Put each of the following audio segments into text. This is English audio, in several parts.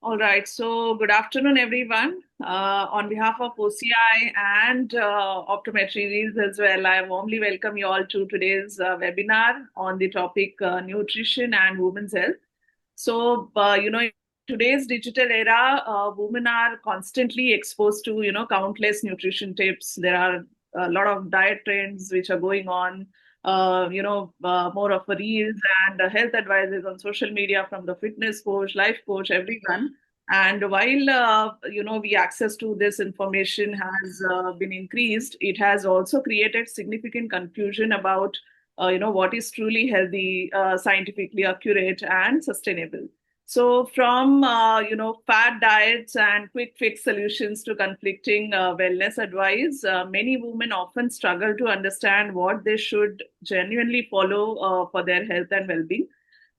All right. So, good afternoon, everyone. On behalf of OCI and Optometrics as well, I warmly welcome you all to today's webinar on the topic nutrition and women's health. So, in today's digital era, women are constantly exposed to, countless nutrition tips. There are a lot of diet trends which are going on, more of a reels and health advices on social media from the fitness coach, life coach, everyone. And while, the access to this information has been increased, it has also created significant confusion about what is truly healthy, scientifically accurate, and sustainable. So, from fat diets and quick fix solutions to conflicting wellness advice, many women often struggle to understand what they should genuinely follow for their health and well-being.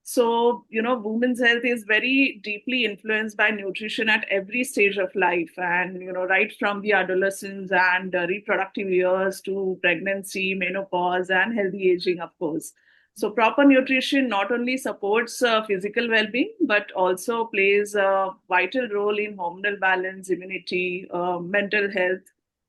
So, women's health is very deeply influenced by nutrition at every stage of life, and right from the adolescence and reproductive years to pregnancy, menopause, and healthy aging, of course. So, proper nutrition not only supports physical well being, but also plays a vital role in hormonal balance, immunity, mental health,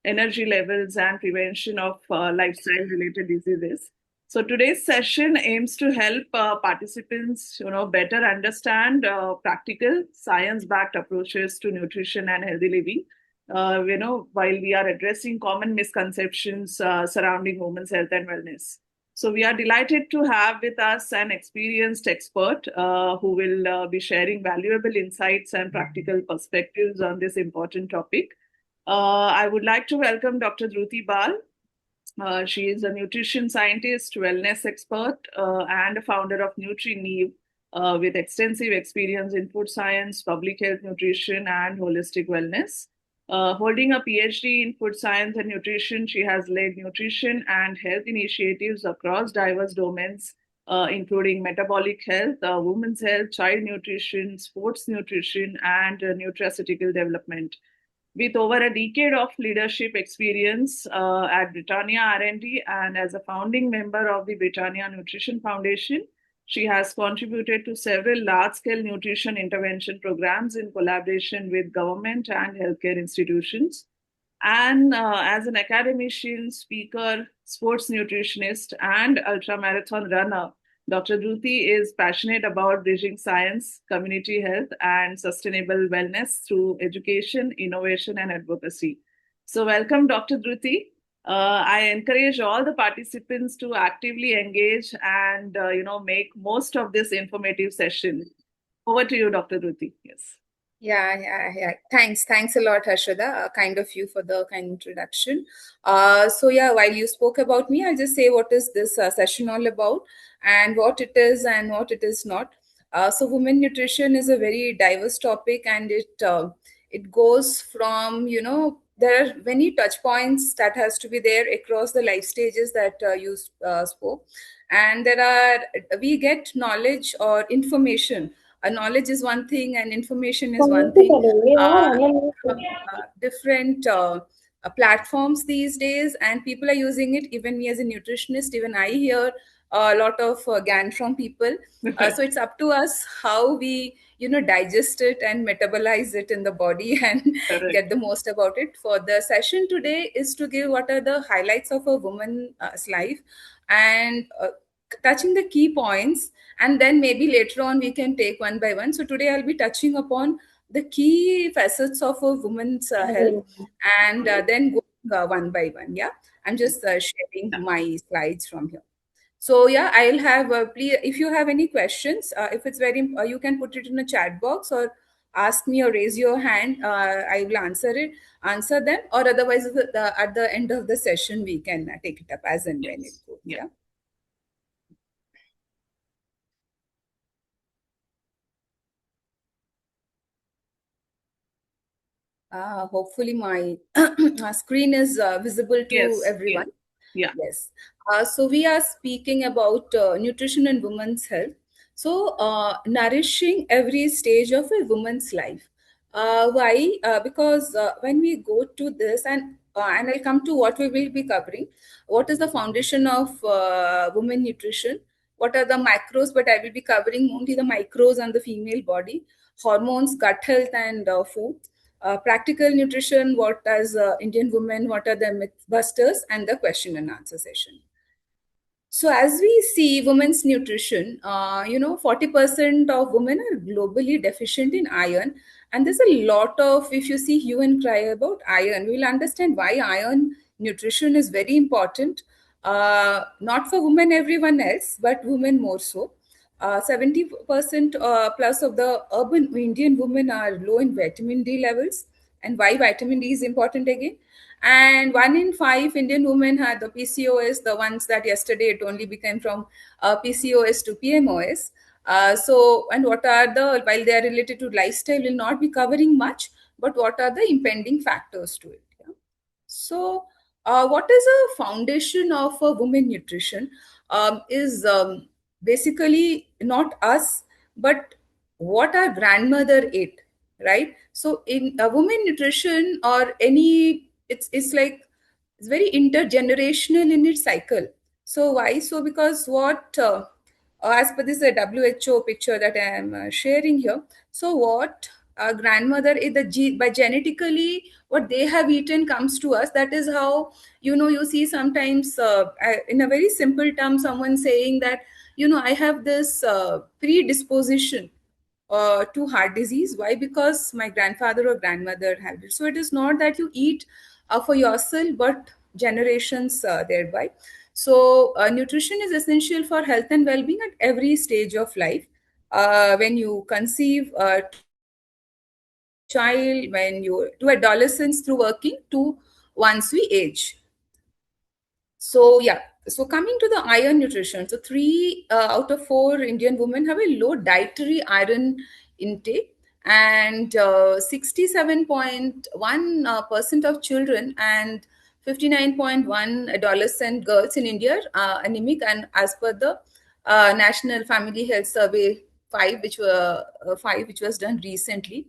energy levels, and prevention of lifestyle related diseases. So today's session aims to help participants, better understand practical science-backed approaches to nutrition and healthy living. While we are addressing common misconceptions surrounding women's health and wellness. So we are delighted to have with us an experienced expert who will be sharing valuable insights and practical perspectives on this important topic. I would like to welcome Dr. Dhruti Bal. She is a nutrition scientist, wellness expert, and a founder of NutriNeve, with extensive experience in food science, public health, nutrition, and holistic wellness. Holding a PhD in food science and nutrition, she has led nutrition and health initiatives across diverse domains, including metabolic health, women's health, child nutrition, sports nutrition, and nutraceutical development. With over a decade of leadership experience at Britannia R&D and as a founding member of the Britannia Nutrition Foundation, she has contributed to several large-scale nutrition intervention programs in collaboration with government and healthcare institutions. And as an academician, speaker, sports nutritionist, and ultramarathon runner, Dr. Dhruti is passionate about bridging science, community health, and sustainable wellness through education, innovation, and advocacy. So, welcome, Dr. Dhruti. I encourage all the participants to actively engage and make most of this informative session. Over to you, Dr. Dhruti. Yes. Yeah. Thanks a lot, Harshada. Kind of you for the kind introduction. While you spoke about me, I'll just say what is this session all about and what it is and what it is not. Women nutrition is a very diverse topic, and it goes from there are many touch points that has to be there across the life stages that you spoke, and we get knowledge or information. Knowledge is one thing and information is one thing from different platforms these days, and people are using it. Even me as a nutritionist, even I hear a lot of GAN from people. So it's up to us how we digest it and metabolize it in the body and get the most about it. For the session today is to give what are the highlights of a woman's life, and touching the key points, and then maybe later on we can take one by one. So today I'll be touching upon the key facets of a woman's health, and then going one by one. Yeah, I'm just sharing my slides from here. So yeah, I'll have please, if you have any questions, if it's very you can put it in a chat box or ask me or raise your hand. I will answer them, or otherwise at the end of the session we can take it up as and when it goes. Yeah. Hopefully my screen is visible to everyone. Yes. So we are speaking about nutrition and women's health. So nourishing every stage of a woman's life. Why? Because when we go to this, and I'll come to what we will be covering. What is the foundation of women nutrition? what are the macros, but I will be covering only the micros and the female body, hormones, gut health, and food. Practical nutrition, what as Indian women, what are the myth busters, and the question and answer session. So as we see women's nutrition, 40% of women are globally deficient in iron. And there's a lot of, if you see hue and cry about iron, we'll understand why iron nutrition is very important. Not for women, everyone else, but women more so. 70% plus of the urban Indian women are low in vitamin D levels. And why vitamin D is important again? And 1 in 5 Indian women had the PCOS, the ones that yesterday it only became from PCOS to PMOS. And what are the, while they are related to lifestyle, will not be covering much, but what are the impending factors to it? Yeah? So, what is a foundation of a women nutrition? Is basically not us, but what our grandmother ate, right? So, in a women nutrition or any, it's like it's very intergenerational in its cycle. So why? So because what as per this WHO picture that I am sharing here. So what grandmother is by genetically what they have eaten comes to us. That is how you see sometimes in a very simple term someone saying that I have this predisposition to heart disease. Why? Because my grandfather or grandmother had it. So it is not that you eat for yourself, but generations thereby. So nutrition is essential for health and well-being at every stage of life. When you conceive to a child, when you to adolescence through working to once we age. So yeah, so coming to the iron nutrition, so 3 out of 4 Indian women have a low dietary iron intake, and 67.1% of children and 59.1 adolescent girls in India are anemic, and as per the National Family Health Survey 5, which was done recently.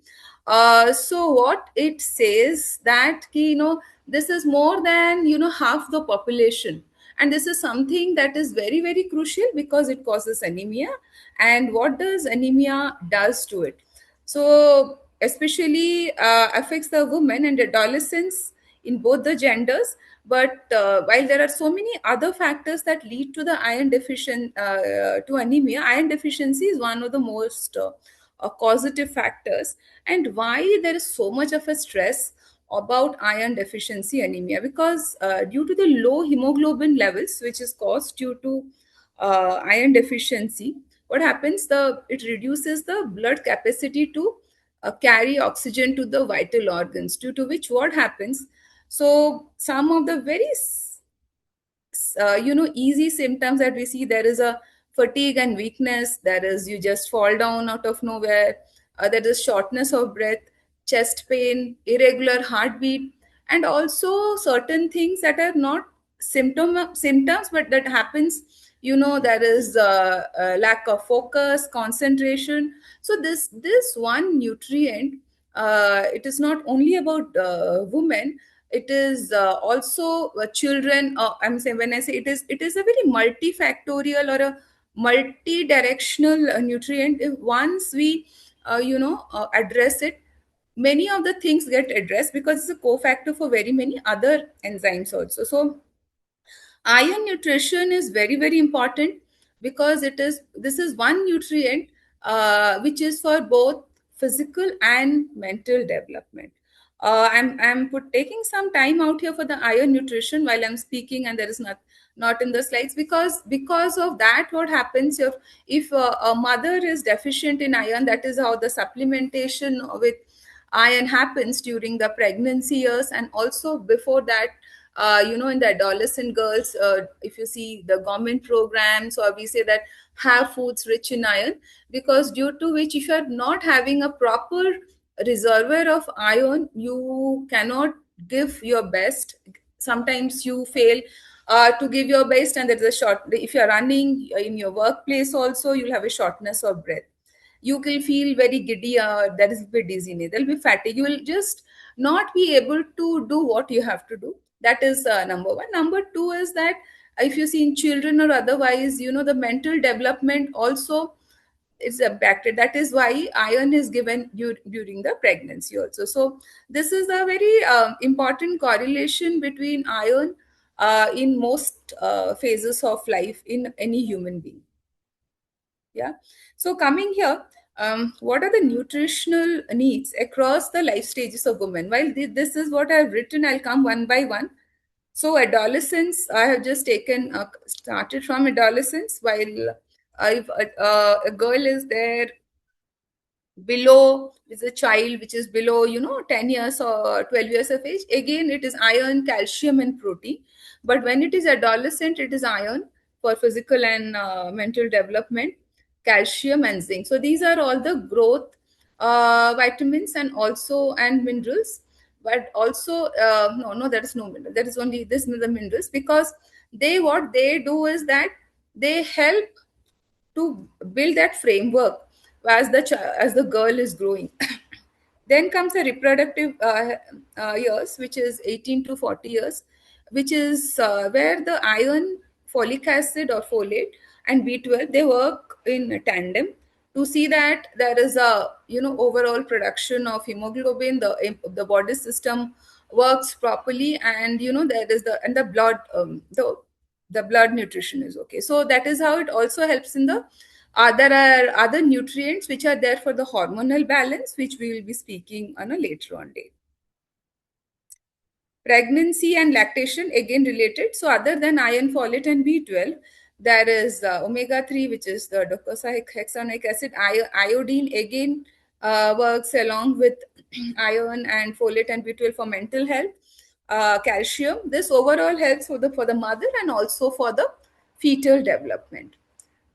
So what it says that this is more than half the population, and this is something that is very very crucial because it causes anemia. And what does anemia does to it? So especially affects the women and adolescents in both the genders. But while there are so many other factors that lead to the iron deficient to anemia, iron deficiency is one of the most causative factors. And why there is so much of a stress about iron deficiency anemia? Because due to the low hemoglobin levels, which is caused due to iron deficiency, what happens? It reduces the blood capacity to carry oxygen to the vital organs. Due to which, what happens? So some of the very easy symptoms that we see, there is a fatigue and weakness, there is you just fall down out of nowhere, there is shortness of breath, chest pain, irregular heartbeat, and also certain things that are not symptoms, but that happens. There is lack of focus, concentration. So this one nutrient, it is not only about women, it is also children. I'm saying, when I say it is a very multifactorial or a multi-directional nutrient. If once we address it, many of the things get addressed because it's a cofactor for very many other enzymes also. So iron nutrition is very very important because this is one nutrient which is for both physical and mental development. I'm taking some time out here for the iron nutrition while I'm speaking, and there is not in the slides, because of that what happens if a mother is deficient in iron, that is how the supplementation with iron happens during the pregnancy years, and also before that. In the adolescent girls, if you see the government programs, or we say that have foods rich in iron, because due to which, if you are not having a proper reservoir of iron, you cannot give your best. Sometimes you fail to give your best, and there is a short. If you are running in your workplace, also you'll have a shortness of breath. You will feel very giddy. There is a bit dizziness. There'll be fatigue. You will just not be able to do what you have to do. That is number one. Number two is that if you see in children or otherwise, the mental development also is impacted. That is why iron is given during the pregnancy also. So this is a very important correlation between iron in most phases of life in any human being. Yeah. So coming here, what are the nutritional needs across the life stages of women? While this is what I've written, I'll come one by one. So adolescence, I have just taken started from adolescence. While a girl is there below, is a child which is below 10 years or 12 years of age, again it is iron, calcium and protein. But when it is adolescent, it is iron for physical and mental development, calcium and zinc. So these are all the growth vitamins and also and minerals. But also no, there is no mineral, there is only this, the minerals, because they, what they do is that they help to build that framework as as the girl is growing. Then comes the reproductive years, which is 18 to 40 years, which is where the iron, folic acid or folate, and B12, they work in tandem to see that there is a overall production of hemoglobin, the body system works properly, and there is the blood, the blood nutrition is okay. So that is how it also helps in the there are other nutrients which are there for the hormonal balance, which we will be speaking on a later on date. Pregnancy and lactation, again related. So other than iron, folate, and B12, there is omega-3, which is the docosahexaenoic acid. Iodine, again, works along with iron and folate and B12 for mental health. Calcium, this overall helps for the mother and also for the fetal development.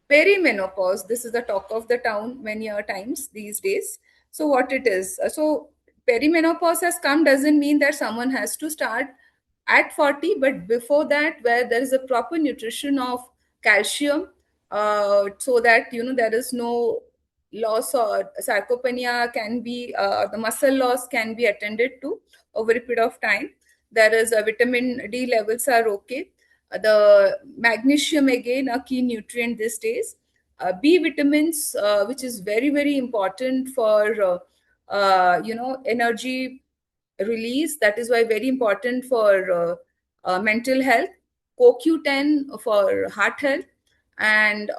Perimenopause, this is the talk of the town many a times these days. So what it is, so perimenopause has come doesn't mean that someone has to start at 40, but before that, where there is a proper nutrition of calcium, so that there is no loss, or sarcopenia can be, the muscle loss can be attended to over a period of time. There is a vitamin D levels are okay. The magnesium, again a key nutrient these days. B vitamins, which is very very important for energy release. That is why very important for mental health. CoQ10 for heart health, and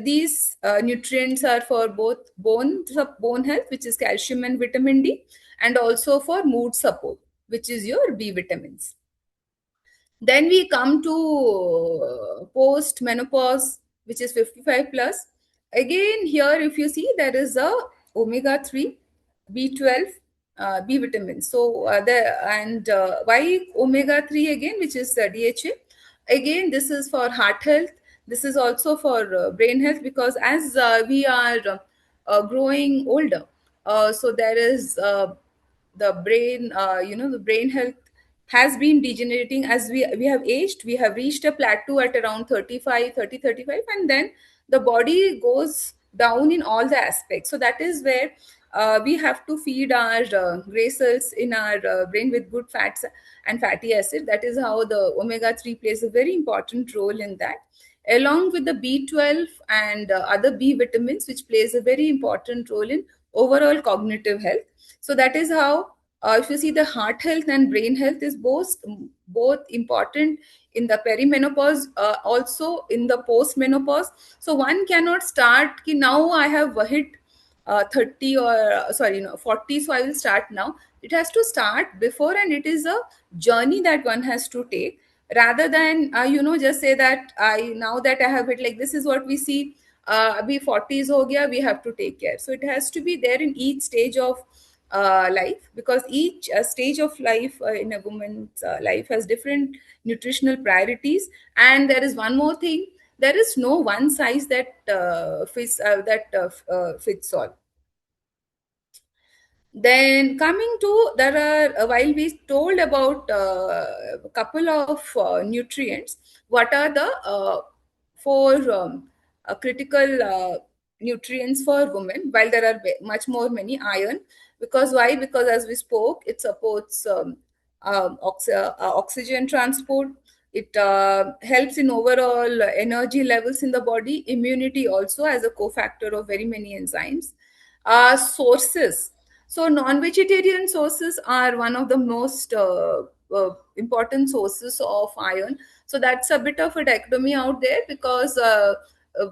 these nutrients are for both bone health, which is calcium and vitamin D, and also for mood support, which is your B vitamins. Then we come to post menopause, which is 55 plus. Again, here, if you see, there is a omega 3, B12, B vitamins. So, why omega 3 again, which is DHA? Again, this is for heart health. This is also for brain health, because as we are growing older, so there is the brain, the brain health has been degenerating as we have aged. We have reached a plateau at around 35, and then the body goes down in all the aspects. So that is where we have to feed our gray cells in our brain with good fats and fatty acid. That is how the omega 3 plays a very important role in that, along with the B12 and other B vitamins, which plays a very important role in overall cognitive health. So that is how, if you see, the heart health and brain health is both important in the perimenopause, also in the postmenopause. So one cannot start ki now I have hit 30, or sorry, no, 40, so I will start now. It has to start before, and it is a journey that one has to take, rather than just say that I, now that I have hit, like this is what we see, abhi 40s ho gaya, we have to take care. So it has to be there in each stage of life, because each stage of life in a woman's life has different nutritional priorities. And there is one more thing, there is no one size that fits all. Then coming to, there are, while we told about a couple of nutrients, what are the four critical nutrients for women? While there are much more many, iron, because why? Because as we spoke, it supports oxygen transport, It helps in overall energy levels in the body, immunity also as a cofactor of very many enzymes. Sources. So non-vegetarian sources are one of the most important sources of iron. So that's a bit of a dichotomy out there, because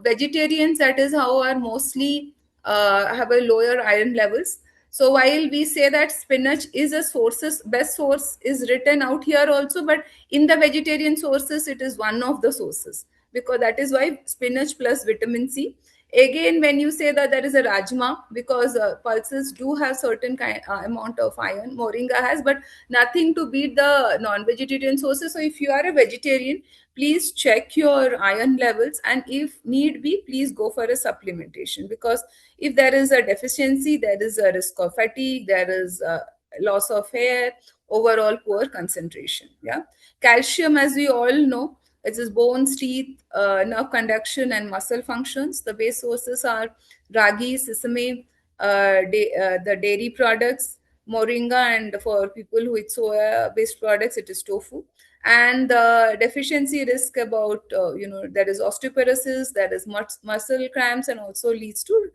vegetarians, that is how, are mostly have a lower iron levels. So while we say that spinach is a sources best source is written out here also, but in the vegetarian sources it is one of the sources, because that is why spinach plus vitamin C. Again, when you say that there is a rajma, because pulses do have certain amount of iron, moringa has, but nothing to beat the non-vegetarian sources. So if you are a vegetarian, please check your iron levels, and if need be, please go for a supplementation, because if there is a deficiency, there is a risk of fatigue, there is a loss of hair, overall poor concentration. Yeah. Calcium, as we all know, it is bones, teeth, nerve conduction, and muscle functions. The base sources are ragi, sesame, the dairy products, moringa, and for people who eat soya based products, it is tofu. And the deficiency risk about, there is osteoporosis, there is muscle cramps, and also leads to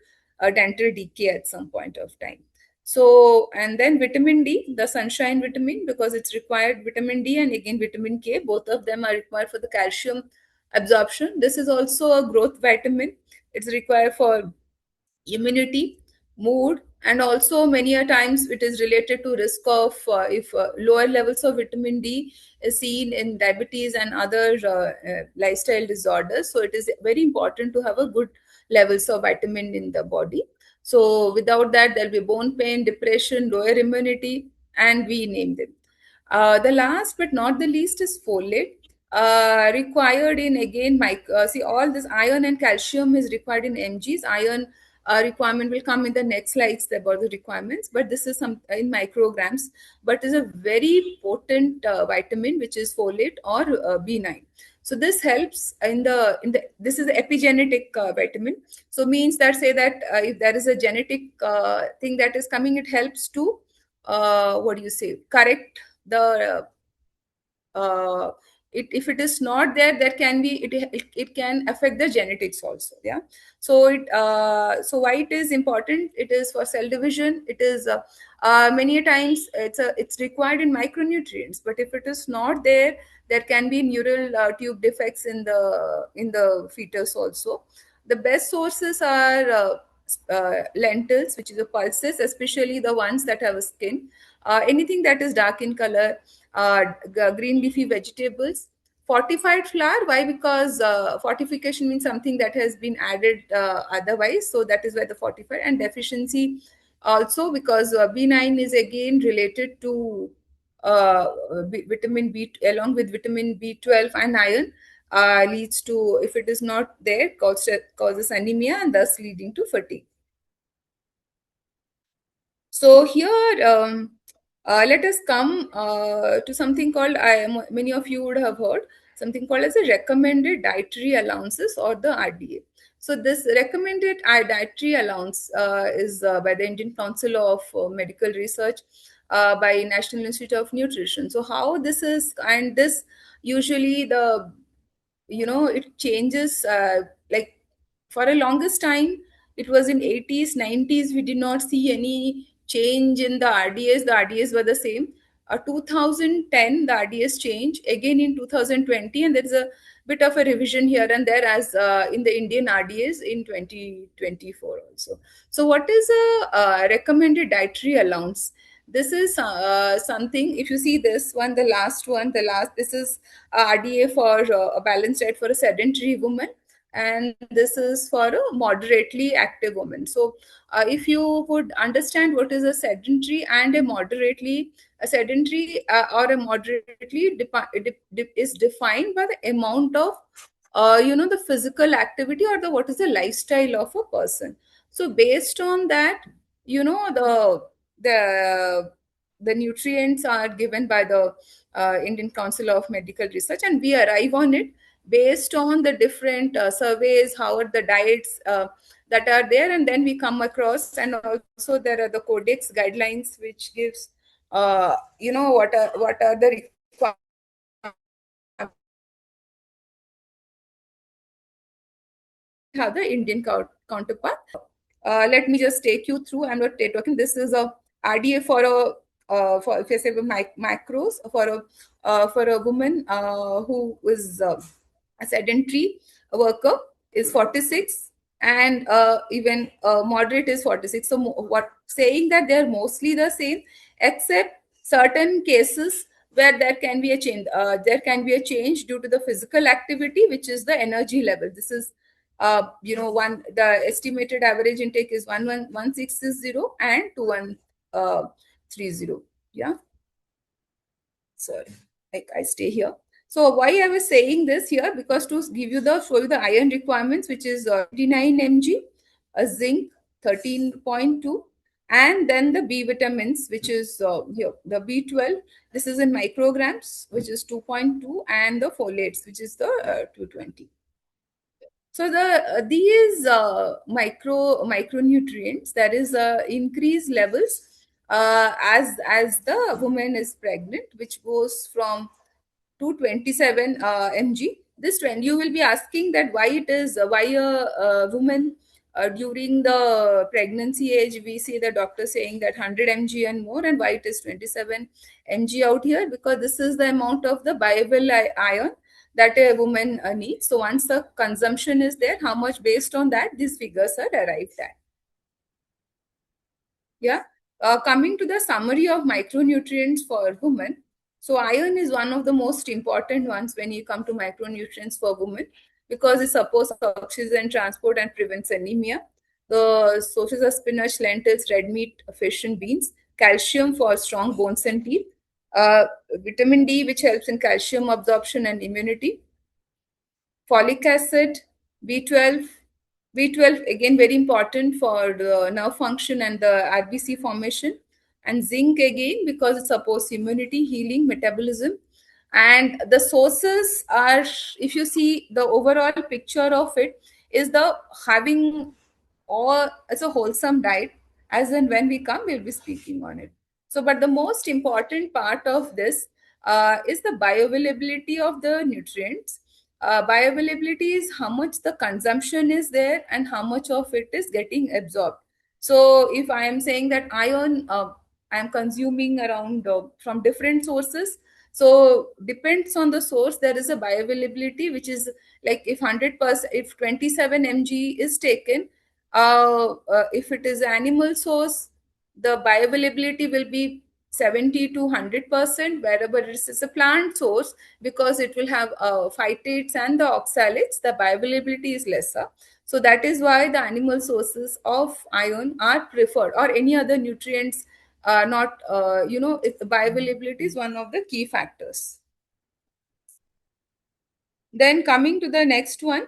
dental decay at some point of time. So, and then vitamin D, the sunshine vitamin, because it's required, vitamin D and again vitamin K, both of them are required for the calcium absorption. This is also a growth vitamin. It's required for immunity, mood, and also many a times it is related to risk of, if lower levels of vitamin D is seen in diabetes and other lifestyle disorders. So it is very important to have a good levels of vitamin in the body. So without that, there'll be bone pain, depression, lower immunity, and we name them. The last but not the least is folate, required in, again, see, all this iron and calcium is required in mgs. Iron requirement will come in the next slides about the requirements, but this is some in micrograms, but is a very potent vitamin, which is folate or B9. So this helps in the this is the epigenetic vitamin. So means that, say that if there is a genetic thing that is coming, it helps to what do you say, correct the if it is not there, there can be it can affect the genetics also. Yeah. So so why it is important, it is for cell division, it is many a times it's required in micronutrients, but if it is not there, there can be neural tube defects in the fetus also. The best sources are lentils, which is the pulses, especially the ones that have a skin, anything that is dark in color, green leafy vegetables. Fortified flour, why? Because fortification means something that has been added otherwise, so that is why the fortified. And deficiency also, because B9 is again related to vitamin B, along with vitamin B12 and iron, leads to, if it is not there, causes anemia, and thus leading to fatigue. So here, let us come to something called, many of you would have heard, something called as a recommended dietary allowances, or the RDA. So this recommended dietary allowance is by the Indian Council of Medical Research, by National Institute of Nutrition. So how this is, and this usually the, it changes, like for a longest time, it was in 80s 90s, we did not see any change in the RDAs. The RDAs were the same. 2010, the RDAs change again in 2020, and there is a bit of a revision here and there, as in the Indian RDAs in 2024 also. So what is a recommended dietary allowance? This is something, if you see this one, this is RDA for a balanced diet for a sedentary woman, and this is for a moderately active woman. So if you would understand what is a sedentary and a sedentary or a moderately is defined by the amount of the physical activity, or the what is the lifestyle of a person. So based on that, the the nutrients are given by the Indian Council of Medical Research, and we arrive on it based on the different surveys, how are the diets that are there, and then we come across, and also there are the codex guidelines, which gives what are the requirements have the Indian counterpart. Let me just take you through. I'm not talking. This is a RDA for a for if I say macros for a woman who is a sedentary worker is 46, and even moderate is 46. So what saying that they're mostly the same, except certain cases where there can be a change. There can be a change due to the physical activity, which is the energy level. This is one the estimated average intake is 11660 and 2130. Yeah, sorry, like I stay here. So why I was saying this here, because to give you the show you the iron requirements, which is 29 mg, a zinc 13.2, and then the B vitamins, which is here the B12. This is in micrograms, which is 2.2, and the folates, which is the 220. So these micronutrients, that is increased levels as the woman is pregnant, which goes from 227 mg. This trend you will be asking that why it is why a woman during the pregnancy age we see the doctor saying that 100 mg and more, and why it is 27 mg out here, because this is the amount of the viable iron that a woman needs. So once the consumption is there, how much, based on that these figures are arrived at. Yeah. Coming to the summary of micronutrients for women. So iron is one of the most important ones when you come to micronutrients for women, because it supports oxygen transport and prevents anemia. The sources are spinach, lentils, red meat, fish, and beans. Calcium for strong bones and teeth. Vitamin D, which helps in calcium absorption and immunity. Folic acid, B12. B12 again very important for the nerve function and the RBC formation, and zinc again because it supports immunity, healing, metabolism. And the sources are, if you see the overall picture of it, is the having or it's a wholesome diet. As and when we come, we'll be speaking on it. So, but the most important part of this is the bioavailability of the nutrients. Bioavailability is how much the consumption is there and how much of it is getting absorbed. So if I am saying that iron I am consuming around from different sources, so depends on the source, there is a bioavailability which is like if 100%, if 27 mg is taken, if it is animal source, the bioavailability will be 70 to 100%. Wherever it is a plant source, because it will have phytates and the oxalates, the bioavailability is lesser. So that is why the animal sources of iron are preferred, or any other nutrients not bioavailability is one of the key factors. Then coming to the next one,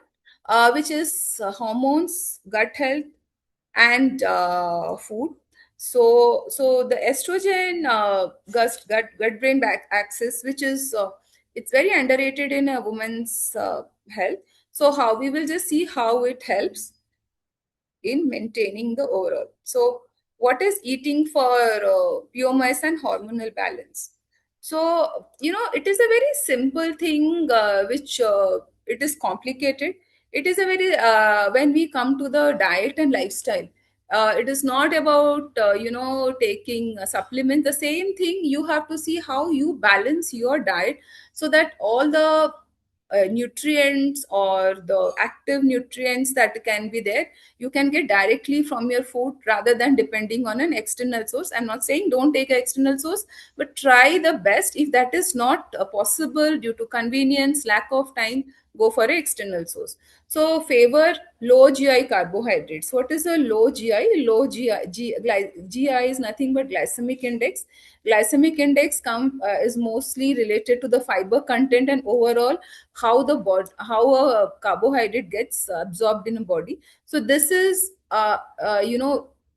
which is hormones, gut health, and food. So the estrogen gut brain back axis, which is it's very underrated in a woman's health. So how we will just see how it helps in maintaining the overall. So, what is eating for PMS and hormonal balance? So, it is a very simple thing, which it is complicated. It is a very, when we come to the diet and lifestyle, it is not about, taking a supplement. The same thing, you have to see how you balance your diet so that all the nutrients or the active nutrients that can be there, you can get directly from your food rather than depending on an external source. I'm not saying don't take an external source, but try the best. If that is not possible due to convenience, lack of time, go for an external source. So favor low GI carbohydrates. What is a low GI? Low GI is nothing but glycemic index. Glycemic index is mostly related to the fiber content and overall how the body, how a carbohydrate gets absorbed in a body. So this is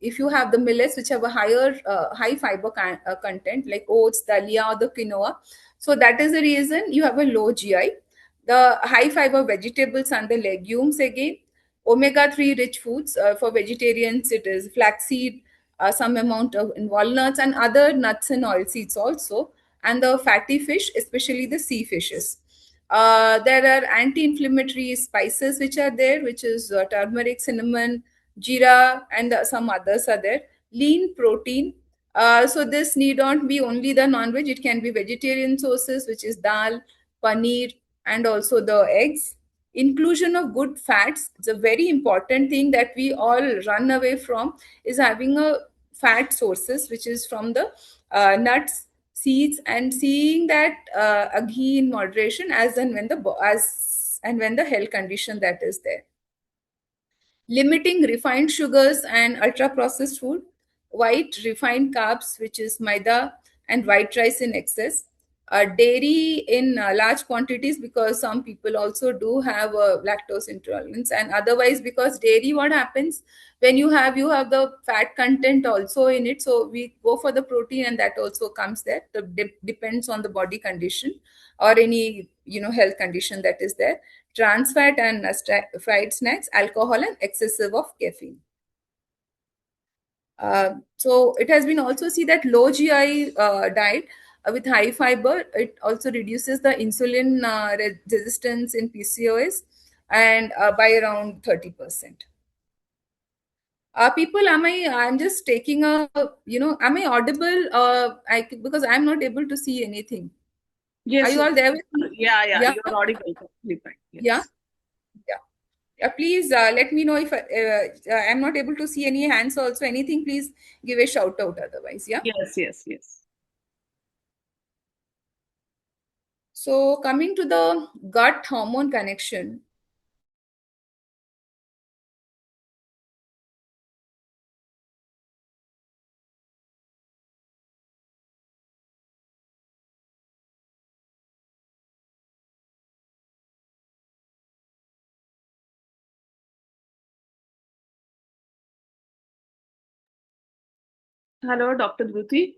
if you have the millets which have a high fiber content like oats, dalia, or the quinoa, so that is the reason you have a low GI. The high fiber vegetables and the legumes again. Omega 3 rich foods, for vegetarians it is flaxseed, some amount of in walnuts and other nuts and oil seeds also, and the fatty fish, especially the sea fishes. There are anti-inflammatory spices which are there, which is turmeric, cinnamon, jeera, and some others are there. Lean protein. So this need not be only the non-veg; it can be vegetarian sources, which is dal, paneer, and also the eggs. Inclusion of good fats. It's a very important thing that we all run away from, is having a fat sources, which is from the nuts, seeds, and seeing that a ghee in moderation, as and when the health condition that is there. Limiting refined sugars and ultra processed food, white refined carbs, which is maida, and white rice in excess, dairy in large quantities, because some people also do have lactose intolerance, and otherwise because dairy, what happens when you have the fat content also in it, so we go for the protein, and that also comes there. Depends on the body condition or any health condition that is there. Trans fat and fried snacks, alcohol, and excessive of caffeine. So it has been also see that low GI diet with high fiber, it also reduces the insulin resistance in PCOS, and by around 30%. People, I'm just taking am I audible? Because I'm not able to see anything. Are Yes, you yes. all there with me? Yeah, yeah, Yeah, you're audible. Completely fine. yeah. Yes. Please let me know if I'm not able to see any hands also. Anything, please give a shout out otherwise. Yeah. Yes, yes, yes. So, coming to the gut hormone connection. Hello, Dr. Dhruti.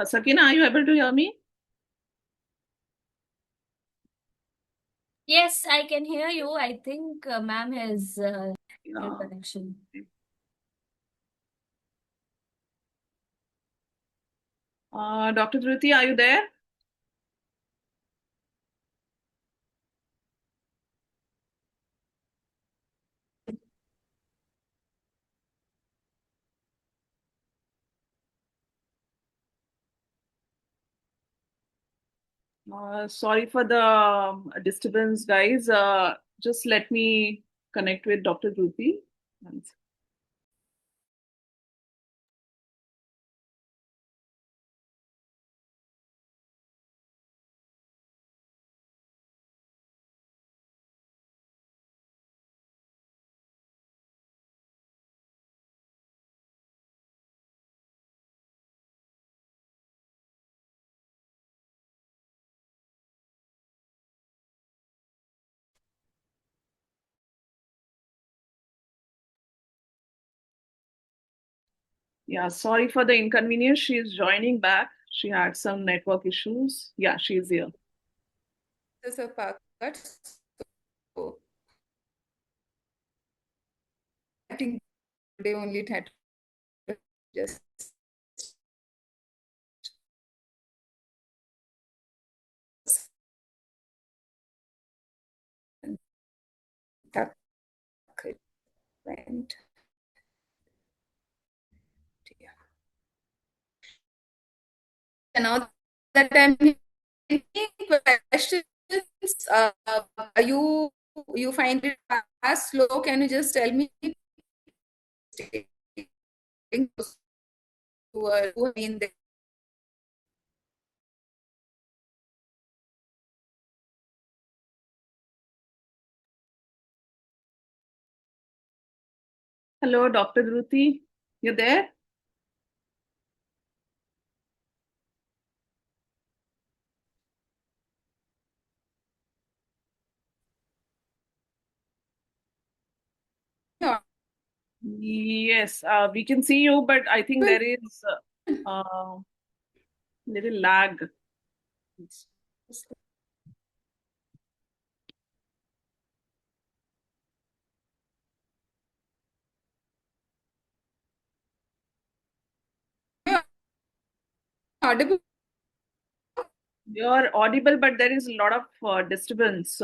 Sakina, are you able to hear me? Yes, I can hear you. I think ma'am has Yeah. connection. Dr. Dhruti, are you there? Sorry for the disturbance, guys. Just let me connect with Dr. Dhruti. Yeah, sorry for the inconvenience. She's joining back. She had some network issues. Yeah, she's here. This is a packet. So, I think they only had just that went. Yeah. And now that I'm thinking questions, uh, you you find it as slow? Can you just tell me? Who are in there? Hello, Dr. Dhruti. You there? Yes, we can see you, but I think there is little lag. audible? You're audible, but there is a lot of disturbance.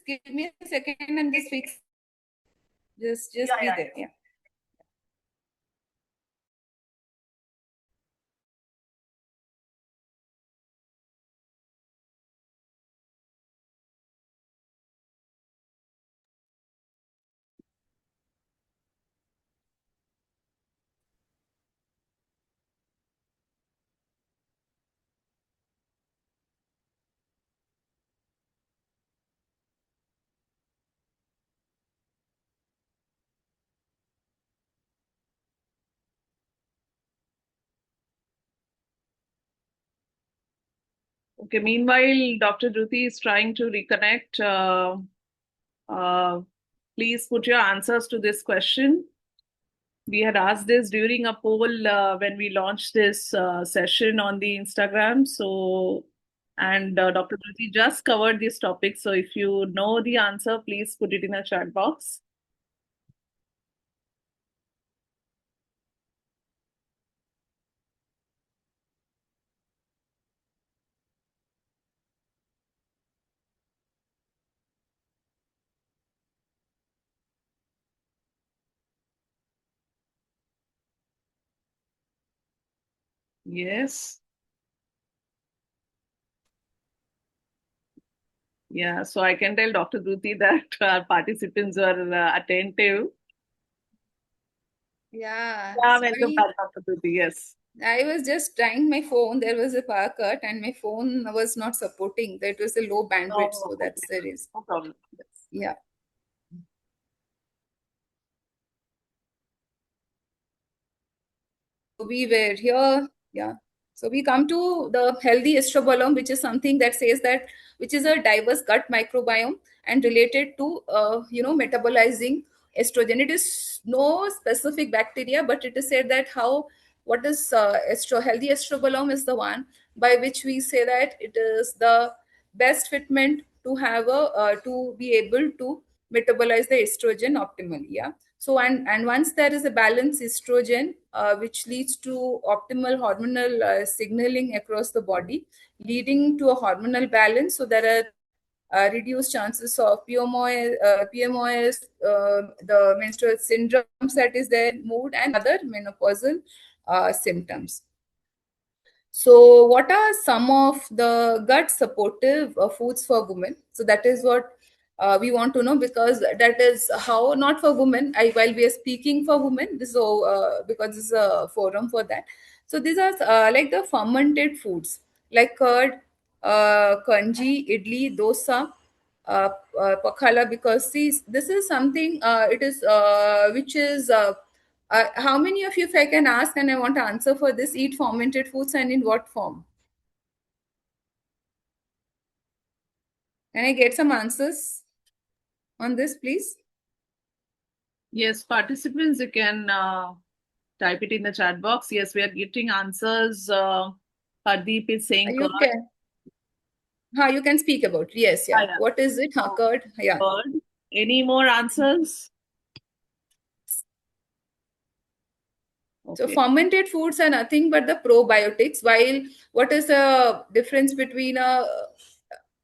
Give me a second and just fix. Just be there. Yeah. Okay, meanwhile, Dr. Druti is trying to reconnect. Please put your answers to this question. We had asked this during a poll when we launched this session on the Instagram. So, and Dr. Druti just covered this topic. So, if you know the answer, please put it in a chat box. Yes. Yeah, so I can tell Dr. Druti that our participants are attentive. Yeah. Yeah, Sorry. welcome back, Dr. Druti. Yes. I was just trying my phone. There was a power cut, and my phone was not supporting. That was a low bandwidth, Oh, so that's okay. the reason. No problem. Yes. Yeah. We were here. Yeah. So we come to the healthy estrobolome, which is something that says that which is a diverse gut microbiome and related to metabolizing estrogen. It is no specific bacteria, but it is said that how what is healthy estrobolome is the one by which we say that it is the best fitment to have a to be able to metabolize the estrogen optimally. Yeah. So and once there is a balanced estrogen, which leads to optimal hormonal signaling across the body, leading to a hormonal balance. So there are reduced chances of PMOS, the menstrual syndromes that is there, mood, and other menopausal symptoms. So, what are some of the gut supportive foods for women? So, that is what we want to know, because that is how, not for women. While we are speaking for women, this is because this is a forum for that. So, these are like the fermented foods like curd, kanji, idli, dosa, pakhala. Because see, this is something it is which is how many of you, if I can ask and I want to answer for this, eat fermented foods and in what form? Can I get some answers on this, please? Yes, participants, you can type it in the chat box. Yes, we are getting answers. Hardeep is saying You curd. can. You can speak about. Yes, Yeah, yeah. yeah. What is it? So, Curd. Yeah. curd. Any more answers? So Okay. fermented foods are nothing but the probiotics. While what is the difference between a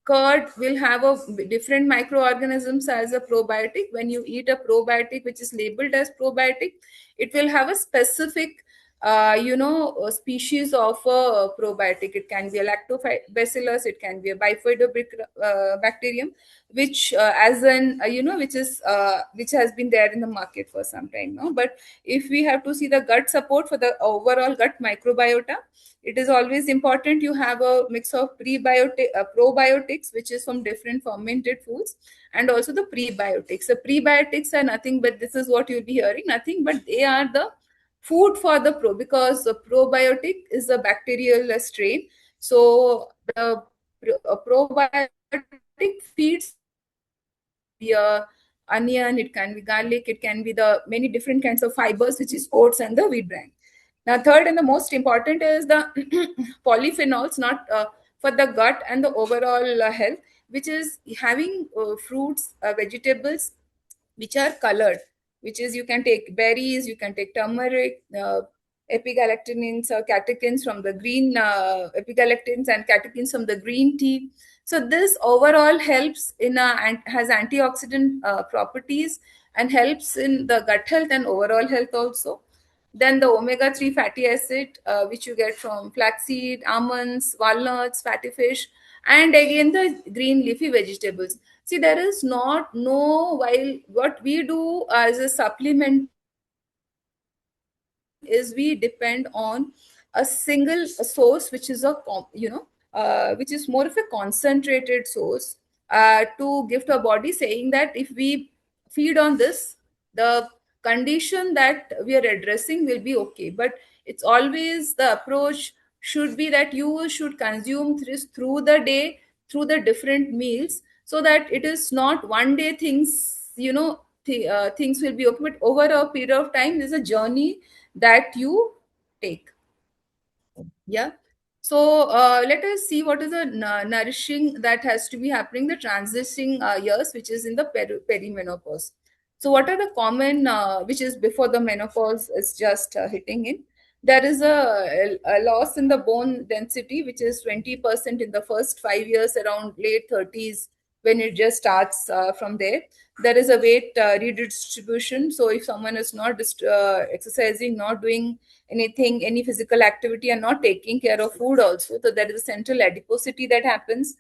curd will have a different microorganisms as a probiotic. When you eat a probiotic which is labeled as probiotic, it will have a specific species of a probiotic. It can be a lactobacillus, it can be a bifidobacterium, which as an which is which has been there in the market for some time now. But if we have to see the gut support for the overall gut microbiota, it is always important you have a mix of probiotics, which is from different fermented foods, and also the prebiotics. The prebiotics are nothing but, this is what you'll be hearing, nothing but they are the food for the because the probiotic is a bacterial strain. So the probiotic feeds the onion, it can be garlic, it can be the many different kinds of fibers, which is oats and the wheat bran. Now, third and the most important is the polyphenols, not for the gut and the overall health, which is having fruits, vegetables, which are colored, which is you can take berries, you can take turmeric, epigalactins or catechins from the green, epigalactins and catechins from the green tea. So this overall helps in and has antioxidant properties and helps in the gut health and overall health also. Then the omega-3 fatty acid, which you get from flaxseed, almonds, walnuts, fatty fish, and again the green leafy vegetables. See, there is not no, while what we do as a supplement is we depend on a single source, which is which is more of a concentrated source to give to our body, saying that if we feed on this, the condition that we are addressing will be okay. But it's always the approach should be that you should consume this through the day, through the different meals, so that it is not one day things, things will be okay, but over a period of time there's a journey that you take. Yeah. So let us see what is the nourishing that has to be happening the transitioning years, which is in the perimenopause. So what are the common, which is before the menopause is just hitting in? There is a loss in the bone density, which is 20% in the first 5 years, around late 30s, when it just starts from there. There is a weight redistribution. So if someone is not exercising, not doing anything, any physical activity, and not taking care of food also, so there is a central adiposity that happens.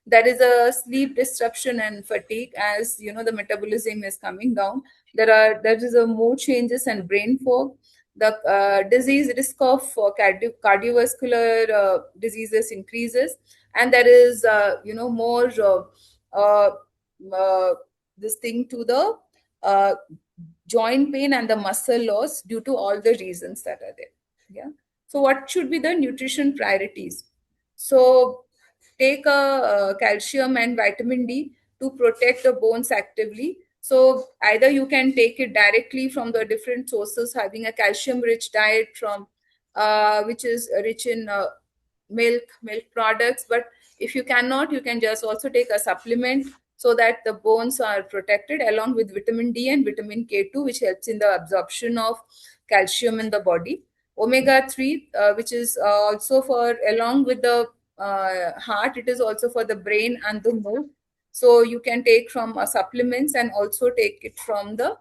There is a sleep disruption and fatigue, as the metabolism is coming down. There is a mood changes and brain fog. The disease risk of cardiovascular diseases increases, and there is more uh, uh, this thing to the joint pain and the muscle loss due to all the reasons that are there. Yeah. So what should be the nutrition priorities? So take a calcium and vitamin D to protect the bones actively. So either you can take it directly from the different sources, having a calcium rich diet from which is rich in milk products. But if you cannot, you can just also take a supplement, so that the bones are protected, along with vitamin D and vitamin K2, which helps in the absorption of calcium in the body. Omega-3, which is also for, along with the heart, it is also for the brain and the mood. So you can take from supplements, and also take it from the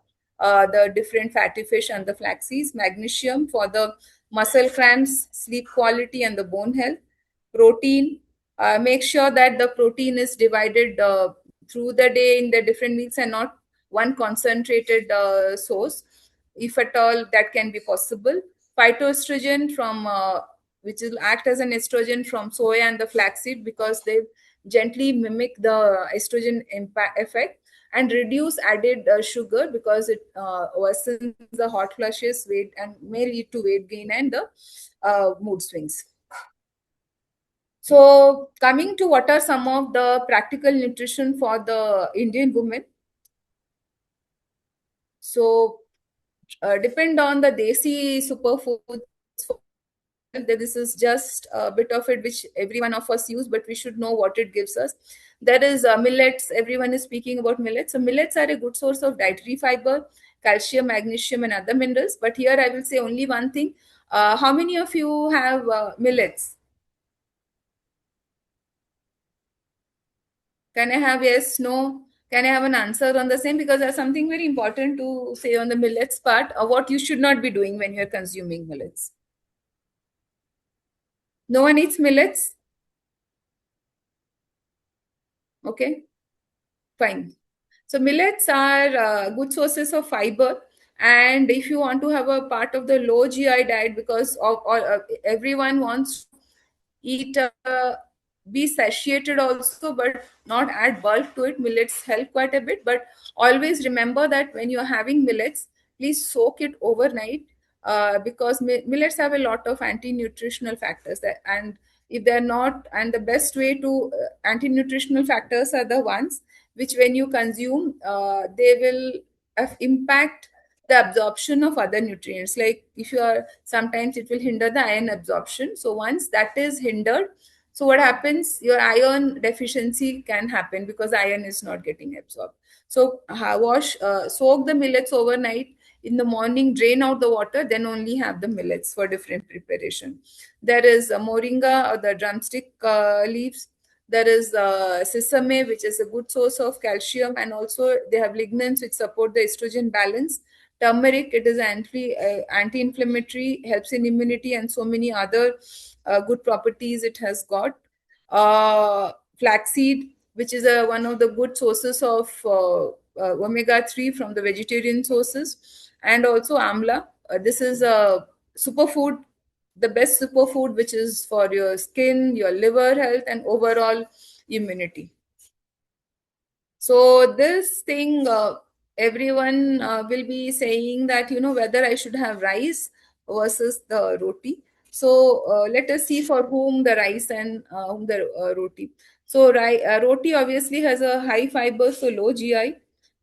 different fatty fish and the flax seeds. Magnesium for the muscle cramps, sleep quality, and the bone health. Protein, make sure that the protein is divided through the day in the different meals, and not one concentrated source. If at all that can be possible. Phytoestrogen from which will act as an estrogen from soya and the flaxseed, because they gently mimic the estrogen impact effect, and reduce added sugar, because it worsens the hot flushes, weight, and may lead to weight gain and the mood swings. So coming to what are some of the practical nutrition for the Indian women. So depend on the desi superfoods. This is just a bit of it which every one of us use, but we should know what it gives us. There is millets. Everyone is speaking about millets. So millets are a good source of dietary fiber, calcium, magnesium, and other minerals. But here I will say only one thing. How many of you have millets? Can I have yes, no? Can I have an answer on the same? Because there's something very important to say on the millets part, what you should not be doing when you're consuming millets. No one eats millets? Okay, fine. So millets are good sources of fiber, and if you want to have a part of the low GI diet, because everyone wants to eat be satiated also, but not add bulk to it. Millets help quite a bit, but always remember that when you're having millets, please soak it overnight, because millets have a lot of anti-nutritional factors and if they're not, and the best way to anti-nutritional factors are the ones which when you consume, they will impact the absorption of other nutrients. Like if you are, sometimes it will hinder the iron absorption. So once that is hindered, so what happens, your iron deficiency can happen because iron is not getting absorbed. So soak the millets overnight. In the morning, drain out the water, then only have the millets for different preparation. There is moringa or the drumstick leaves. There is sesame, which is a good source of calcium, and also they have lignans which support the estrogen balance. Turmeric, it is anti-inflammatory, helps in immunity, and so many other good properties it has got. Flaxseed, which is one of the good sources of omega-3 from the vegetarian sources, and also amla. This is a superfood, the best superfood, which is for your skin, your liver health, and overall immunity. So this thing, everyone will be saying that, whether I should have rice versus the roti. So let us see for whom the rice and whom the roti. So roti obviously has a high fiber, so low GI.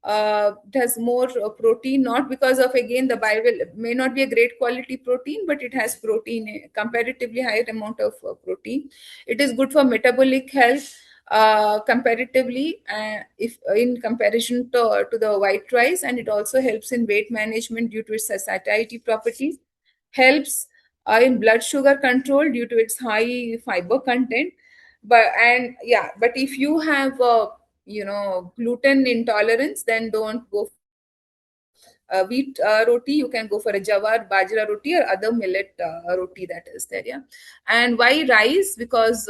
It has more protein, not because of, again, the Bible may not be a great quality protein, but it has protein, comparatively higher amount of protein. It is good for metabolic health, comparatively, if in comparison to the white rice, and it also helps in weight management due to its satiety properties, helps in blood sugar control due to its high fiber content. But if you have gluten intolerance, then don't go wheat roti. You can go for a jawar bajra roti or other millet roti that is there. Yeah. And why rice? Because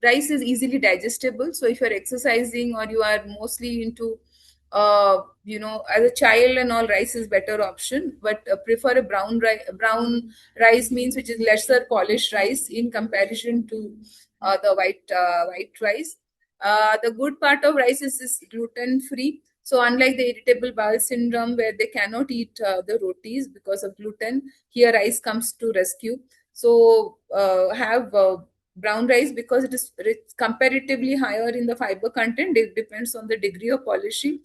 rice is easily digestible. So if you're exercising or you are mostly into as a child and all, rice is better option, but prefer a brown rice, means which is lesser polished rice in comparison to the white rice. The good part of rice is gluten free. So unlike the irritable bowel syndrome where they cannot eat the rotis because of gluten, here rice comes to rescue. So have brown rice because it is comparatively higher in the fiber content. It depends on the degree of polishing,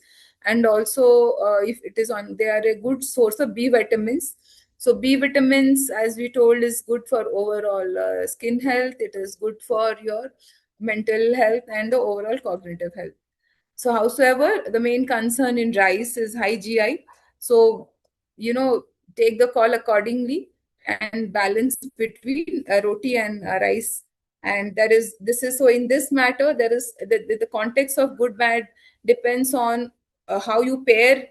and also if it is on, they are a good source of B vitamins. So B vitamins, as we told, is good for overall skin health. It is good for your mental health and the overall cognitive health. So, howsoever, the main concern in rice is high GI. So, take the call accordingly and balance between roti and rice. And this is so in this matter, there is the context of good bad depends on how you pair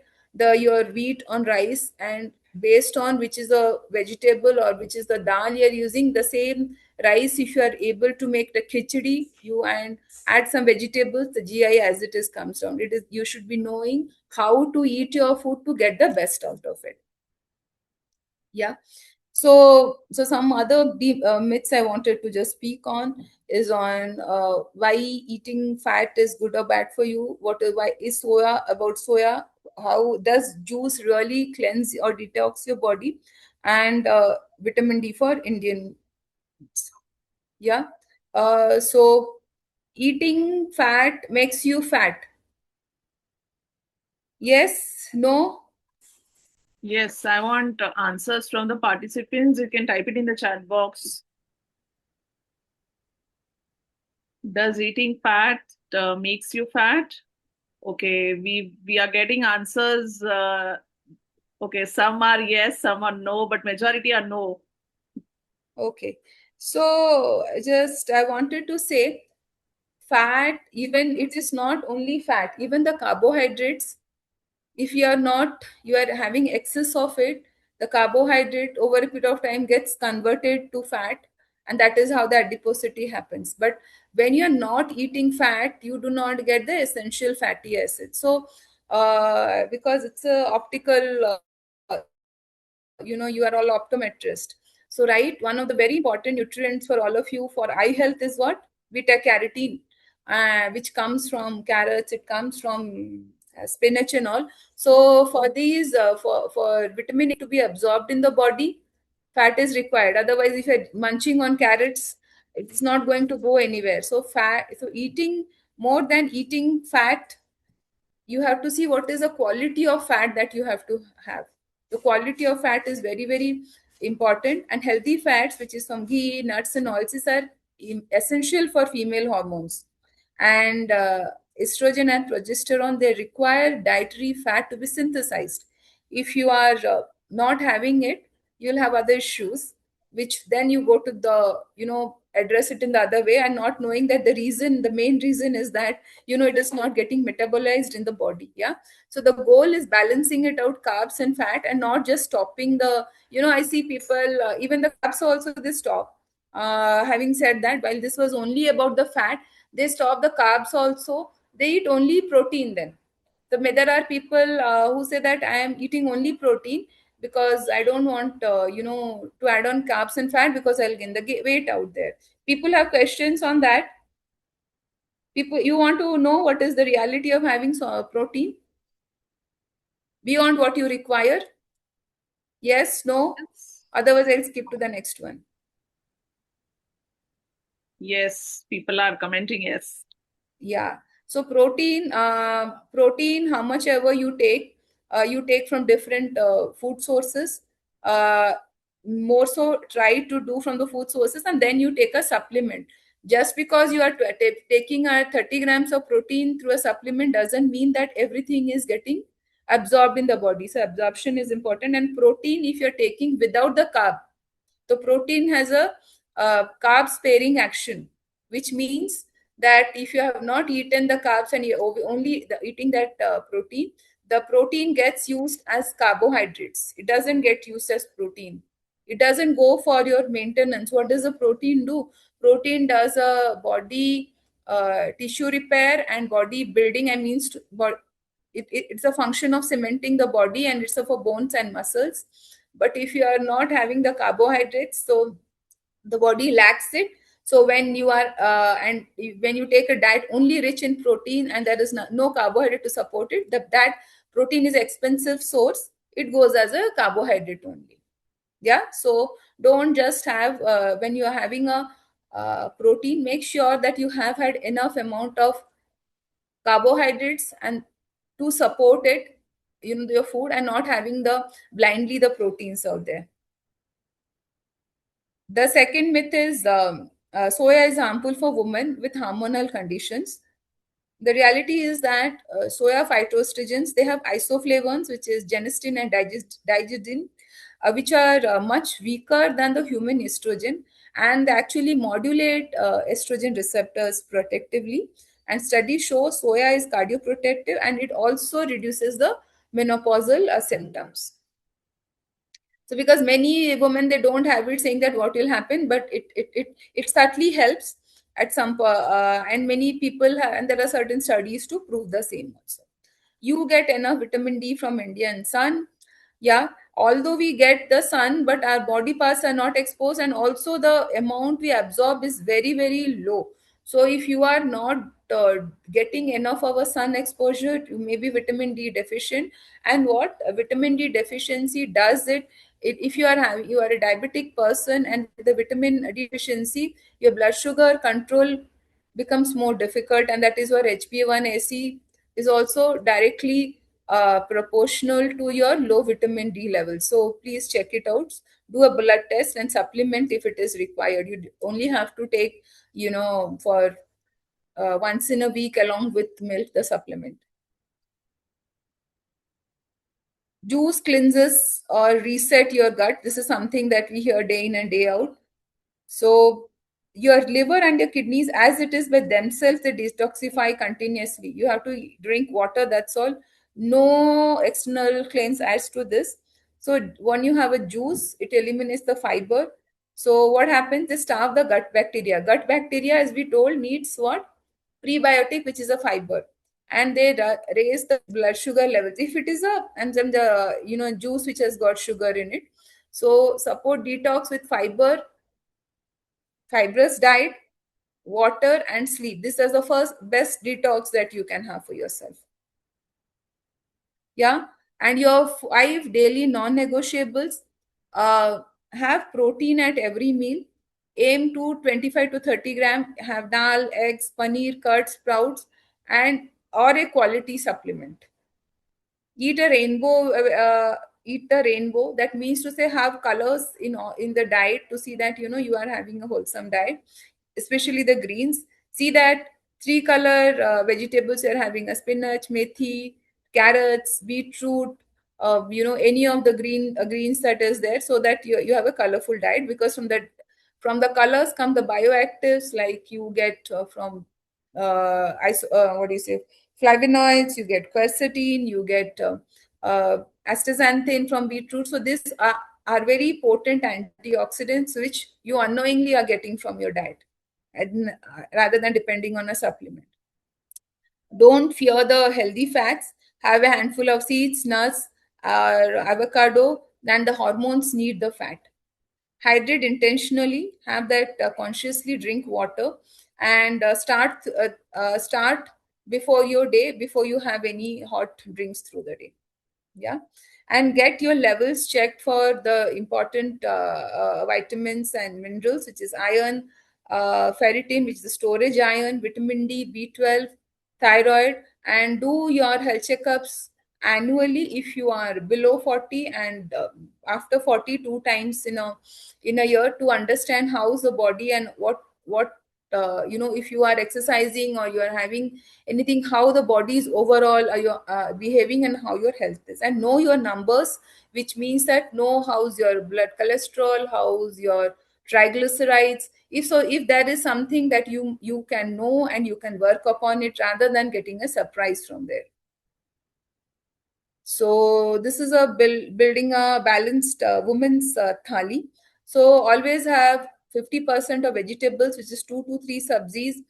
your wheat on rice, and based on which is a vegetable or which is the dal you're using. The same rice, if you are able to make the khichdi, you and add some vegetables, the GI as it is comes down. It is, you should be knowing how to eat your food to get the best out of it. Yeah. So some other myths I wanted to just speak on is on why eating fat is good or bad for you. Why is soya? How does juice really cleanse or detox your body? And vitamin D for Indian. Yeah. So eating fat makes you fat. Yes, no. Yes, I want answers from the participants. You can type it in the chat box. Does eating fat makes you fat? Okay, we are getting answers. Okay, some are yes, some are no, but majority are no. Okay. So just I wanted to say fat, even it is not only fat, even the carbohydrates, if you are having excess of it, the carbohydrate over a period of time gets converted to fat. and that is how the adiposity happens. But when you're not eating fat, you do not get the essential fatty acids. So because it's a optical you are all optometrist. So right, one of the very important nutrients for all of you for eye health is what? Beta carotene, which comes from carrots, it comes from spinach and all. So for these for vitamin A to be absorbed in the body, fat is required. Otherwise, if you're munching on carrots, it's not going to go anywhere. So eating more than eating fat, you have to see what is the quality of fat that you have to have. The quality of fat is very, very important. And healthy fats, which is from ghee, nuts, and oils, are essential for female hormones. And estrogen and progesterone, they require dietary fat to be synthesized. If you are not having it, you'll have other issues, which then you go to the, address it in the other way, and not knowing that the main reason is that it is not getting metabolized in the body. Yeah. So the goal is balancing it out, carbs and fat, and not just stopping the, I see people, even the carbs also they stop. Having said that, while this was only about the fat, they stop the carbs also. They eat only protein then. So there are people who say that I am eating only protein because I don't want, to add on carbs and fat because I'll gain the weight out there. People have questions on that. People, you want to know what is the reality of having protein beyond what you require? Yes, no? Otherwise, I'll skip to the next one. Yes, people are commenting yes. Yeah. So protein, how much ever you take from different food sources. More so, try to do from the food sources, and then you take a supplement. Just because you are taking 30 grams of protein through a supplement doesn't mean that everything is getting absorbed in the body. So absorption is important, and protein, if you're taking without the carb, the protein has a carb sparing action, which means that if you have not eaten the carbs and you're only eating that protein, the protein gets used as carbohydrates. It doesn't get used as protein. It doesn't go for your maintenance. What does the protein do? Protein does a body tissue repair and body building, and means it's a function of cementing the body, and it's for bones and muscles. But if you are not having the carbohydrates, so the body lacks it. So when you are and when you take a diet only rich in protein and there is no carbohydrate to support it, that protein is expensive source, it goes as a carbohydrate only. Yeah. So don't just have when you are having a protein, make sure that you have had enough amount of carbohydrates and to support it, your food, and not having the blindly the proteins out there. The second myth is soya is harmful for women with hormonal conditions. The reality is that soya phytoestrogens, they have isoflavones, which is genistein and digoxin, which are much weaker than the human estrogen, and they actually modulate estrogen receptors protectively. And studies show soya is cardioprotective, and it also reduces the menopausal symptoms. So because many women, they don't have it, saying that what will happen, but it certainly helps at some and many people have, and there are certain studies to prove the same also. You get enough vitamin D from Indian sun. Yeah, although we get the sun, but our body parts are not exposed, and also the amount we absorb is very, very low. So if you are not getting enough of a sun exposure, you may be vitamin D deficient. And what vitamin D deficiency does, if you are a diabetic person, and the vitamin D deficiency, your blood sugar control becomes more difficult, and that is where HbA1c is also directly proportional to your low vitamin D level. So please check it out. Do a blood test and supplement if it is required. You only have to take, for once in a week along with milk, the supplement. Juice cleanses or reset your gut. This is something that we hear day in and day out. So your liver and your kidneys, as it is by themselves, they detoxify continuously. You have to drink water, that's all. No external cleanse adds to this. So when you have a juice, it eliminates the fiber. So what happens? They starve the gut bacteria. Gut bacteria, as we told, needs what? Prebiotic, which is a fiber, and they raise the blood sugar levels. If it is a and then the juice which has got sugar in it, so support detox with fibrous diet, water, and sleep. This is the first best detox that you can have for yourself. Yeah, and your 5 daily non-negotiables. uh, have protein at every meal. Aim to 25 to 30 gram. Have dal, eggs, paneer, curd, sprouts, and or a quality supplement. Eat a rainbow. Eat the rainbow. That means to say have colors in the diet, to see that you are having a wholesome diet, especially the greens. See that three color vegetables you're having: a spinach, methi, carrots, beetroot, any of the greens that is there, so that you have a colorful diet. Because from the colors come the bioactives, like you get from what do you say, flavonoids, you get quercetin, you get astaxanthin from beetroot. So these are very potent antioxidants which you unknowingly are getting from your diet, and rather than depending on a supplement. Don't fear the healthy fats. Have a handful of seeds, nuts, or avocado. Then the hormones need the fat. Hydrate intentionally. Have that consciously. Drink water, and start before your day, before you have any hot drinks through the day. Yeah, and get your levels checked for the important vitamins and minerals, which is iron, ferritin, which is the storage iron, vitamin D, B12, thyroid, and do your health checkups annually if you are below 40, and after 40 2 times in a year, to understand how's the body and what if you are exercising or you are having anything, how the body is overall behaving, and how your health is, and know your numbers, which means that know how's your blood cholesterol, how's your triglycerides. If there is something that you can know and you can work upon it, rather than getting a surprise from there. So this is a building a balanced woman's thali. So always have 50% of vegetables, which is 2 to 3 sabzis,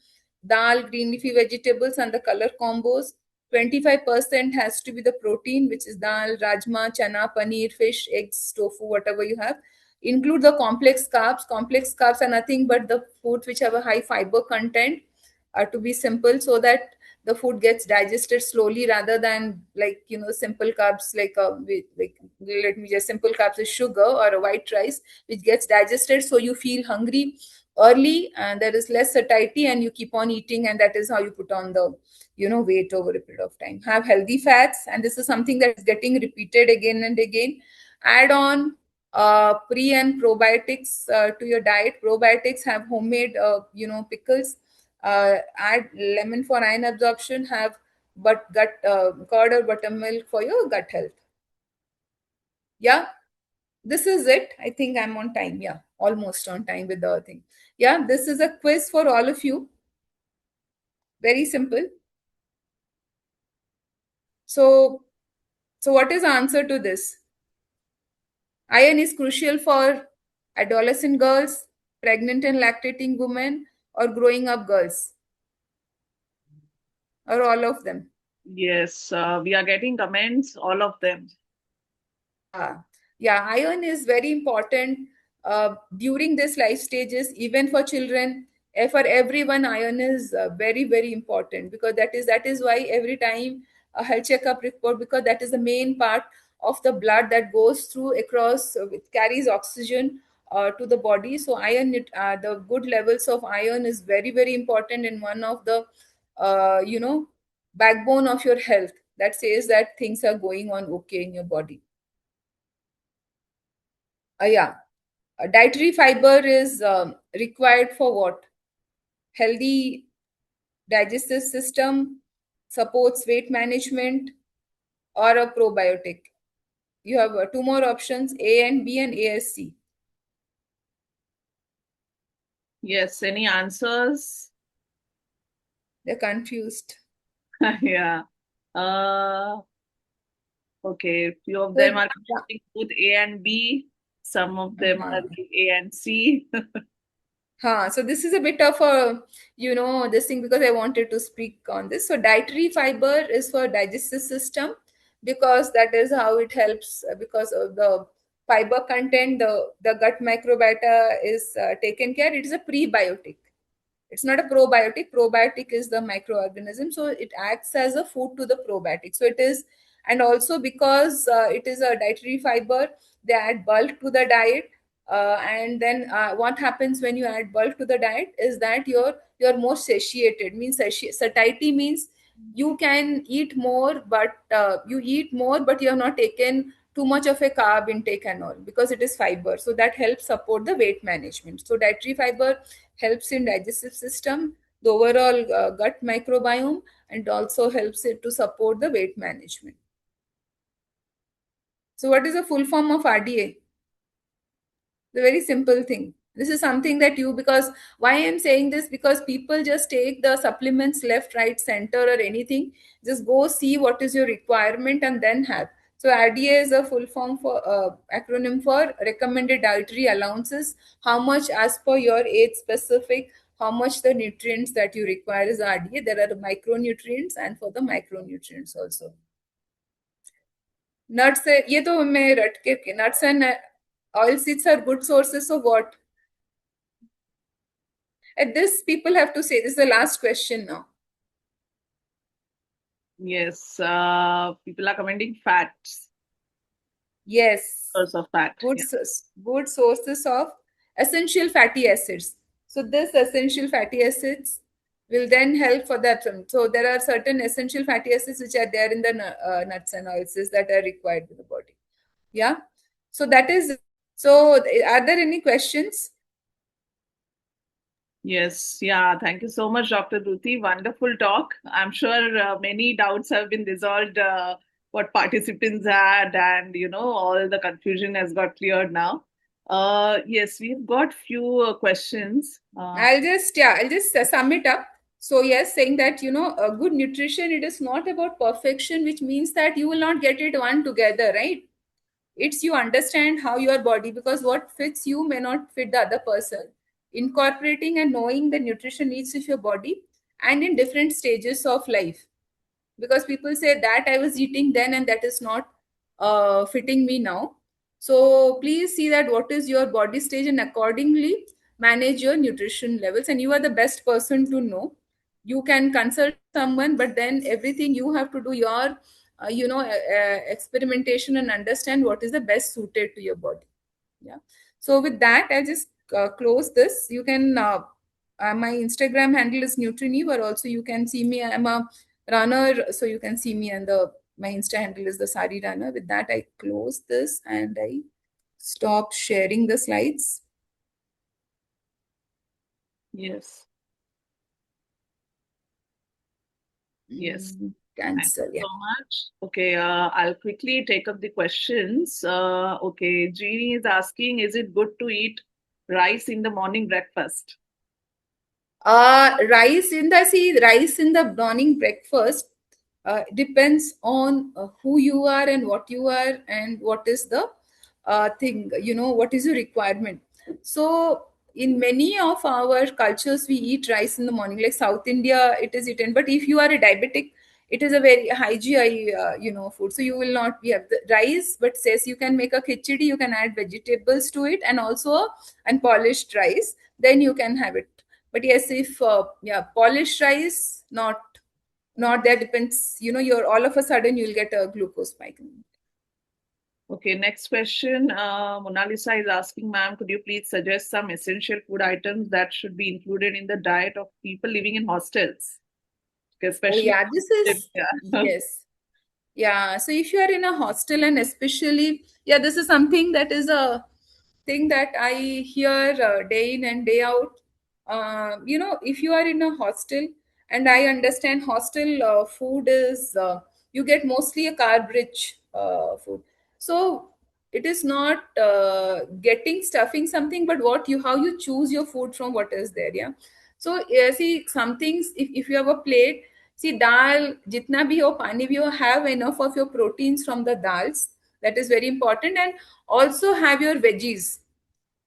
dal, green leafy vegetables, and the color combos. 25% has to be the protein, which is dal, rajma, chana, paneer, fish, eggs, tofu, whatever you have. Include the complex carbs. Complex carbs are nothing but the foods which have a high fiber content, to be simple, so that the food gets digested slowly, rather than simple carbs, let me just simple carbs is sugar or a white rice, which gets digested, so you feel hungry early, and there is less satiety, and you keep on eating, and that is how you put on the weight over a period of time. Have healthy fats, and this is something that is getting repeated again and again. Add on pre and probiotics to your diet. Probiotics have homemade pickles. Add lemon for iron absorption. Have but gut curd or buttermilk for your gut health. Yeah, this is it. I think I'm on time. Yeah, almost on time with the thing. Yeah, this is a quiz for all of you. Very simple. So what is the answer to this? Iron is crucial for adolescent girls, pregnant and lactating women, or growing up girls, or all of them. Yes, we are getting comments, all of them. Yeah, iron is very important during this life stages, even for children. For everyone, iron is very, very important, because that is why every time a health checkup report, because that is the main part of the blood that goes through across, it carries oxygen to the body. So the good levels of iron is very, very important, in one of the backbone of your health, that says that things are going on okay in your body. Yeah. Dietary fiber is required for what? Healthy digestive system, supports weight management, or a probiotic. You have two more options: A and B and ASC. Yes, any answers? They're confused. Yeah. Okay, few of them So, are confusing both A and B. Some of them are A and C. So this is a bit of a, this thing because I wanted to speak on this. So dietary fiber is for digestive system because that is how it helps because of the fiber content, the gut microbiota is taken care. It is a prebiotic. It's not a probiotic. Probiotic is the microorganism, so it acts as a food to the probiotic. So it is, and also because it is a dietary fiber, they add bulk to the diet. And then what happens when you add bulk to the diet is that you're more satiated. Means satiety means you can eat more, but you eat more, but you have not taken too much of a carb intake and all because it is fiber. So that helps support the weight management. So dietary fiber helps in digestive system, the overall gut microbiome, and also helps it to support the weight management. So what is the full form of RDA? The very simple thing. This is something that because why I'm saying this, because people just take the supplements left, right, center, or anything. Just go see what is your requirement and then have. So RDA is a full form for acronym for recommended dietary allowances. How much as per your age specific, how much the nutrients that you require is RDA. There are micronutrients and for the micronutrients also. Nuts, ये तो मैं रट के nuts and oil seeds are good sources of what? At this, people have to say, this is the last question now. Yes, people are commenting fats. Yes. Source of fat. Good sources of essential fatty acids. So this essential fatty acids will then help for that. So there are certain essential fatty acids which are there in the nuts and oils that are required in the body. Yeah. So that is. So are there any questions? Yes, yeah. Thank you so much, Dr. Dhruti. Wonderful talk. I'm sure many doubts have been resolved. What participants had, and all the confusion has got cleared now. Yes, we've got few questions. I'll just sum it up. So yes, saying that a good nutrition, it is not about perfection, which means that you will not get it one together, right? It's you understand how your body, because what fits you may not fit the other person. Incorporating and knowing the nutrition needs of your body and in different stages of life, because people say that I was eating then and that is not fitting me now. So please see that what is your body stage and accordingly manage your nutrition levels, and you are the best person to know. You can consult someone, but then everything you have to do your experimentation and understand what is the best suited to your body. Yeah. So with that, I'll just close this. You can my Instagram handle is Nutrini, but also you can see me. I'm a runner, so you can see me, and my Insta handle is the Sari Runner. With that, I close this and I stop sharing the slides. Yes. Yes. Cancel. Thank you so much. Okay, I'll quickly take up the questions. Okay, Jeannie is asking, is it good to eat rice in the morning breakfast? Rice in the morning breakfast depends on who you are and what you are and what is the thing, what is your requirement. So in many of our cultures we eat rice in the morning, like South India it is eaten, but if you are a diabetic it is a very high GI food, so you will not be have the rice. But says you can make a khichdi, you can add vegetables to it and also unpolished rice, then you can have it. But yes, if polished rice, not there, depends, you're all of a sudden you'll get a glucose spike. Okay, next question. Mona Lisa is asking, ma'am, could you please suggest some essential food items that should be included in the diet of people living in hostels? Especially this is yes. Yeah, so if you are in a hostel, and especially, this is something that is a thing that I hear day in and day out. If you are in a hostel, and I understand hostel food is, you get mostly a carb rich food. So it is not getting stuffing something, but how you choose your food from what is there. Yeah. So see, some things, if you have a plate, see, dal, jitna bhi ho, pani bhi ho, have enough of your proteins from the dals. That is very important. And also have your veggies,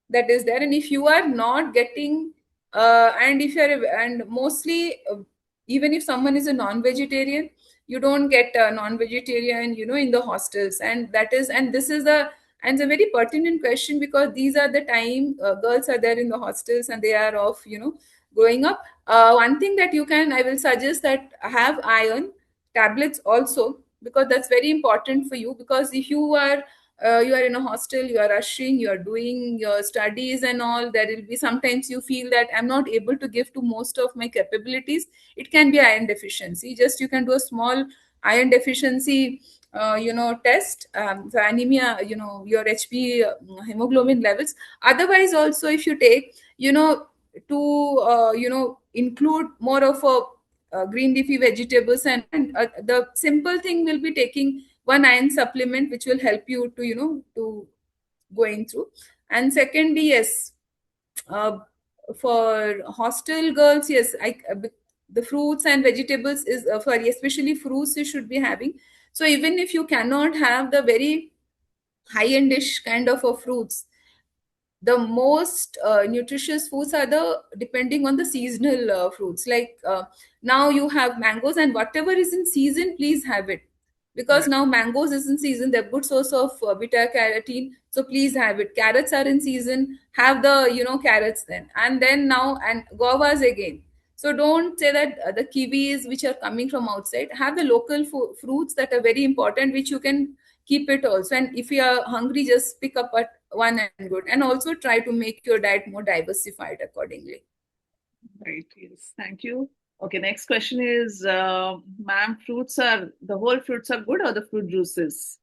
that is there. And if you are not getting and if you're and mostly even if someone is a non-vegetarian, you don't get non-vegetarian, in the hostels. And that is, and this is a, and it's a very pertinent question, because these are the time girls are there in the hostels and they are of growing up. One thing that you can, I will suggest, that have iron tablets also, because that's very important for you. Because if you are in a hostel, you are rushing, you are doing your studies and all, there will be sometimes you feel that I'm not able to give to most of my capabilities. It can be iron deficiency. Just you can do a small iron deficiency test, the anemia, your hb hemoglobin levels. Otherwise also, if you take, to include more of a green leafy vegetables, and the simple thing will be taking one iron supplement, which will help you to to going through. And secondly, yes, uh, for hostel girls, yes, the fruits and vegetables is for, especially fruits, you should be having. So even if you cannot have the very high endish kind of a fruits, the most nutritious foods are the, depending on the seasonal fruits. Like now you have mangoes, and whatever is in season, please have it. Because Right. now mangoes is in season, they're good source of beta carotene, so please have it. Carrots are in season, have the carrots then. And then now, and guavas again. So don't say that the kiwis which are coming from outside, have the local fruits that are very important, which you can keep it also. And if you are hungry, just pick up at one and good. And also try to make your diet more diversified accordingly. Right. Yes. Thank you. Okay. Next question is, ma'am, the whole fruits are good or the fruit juices?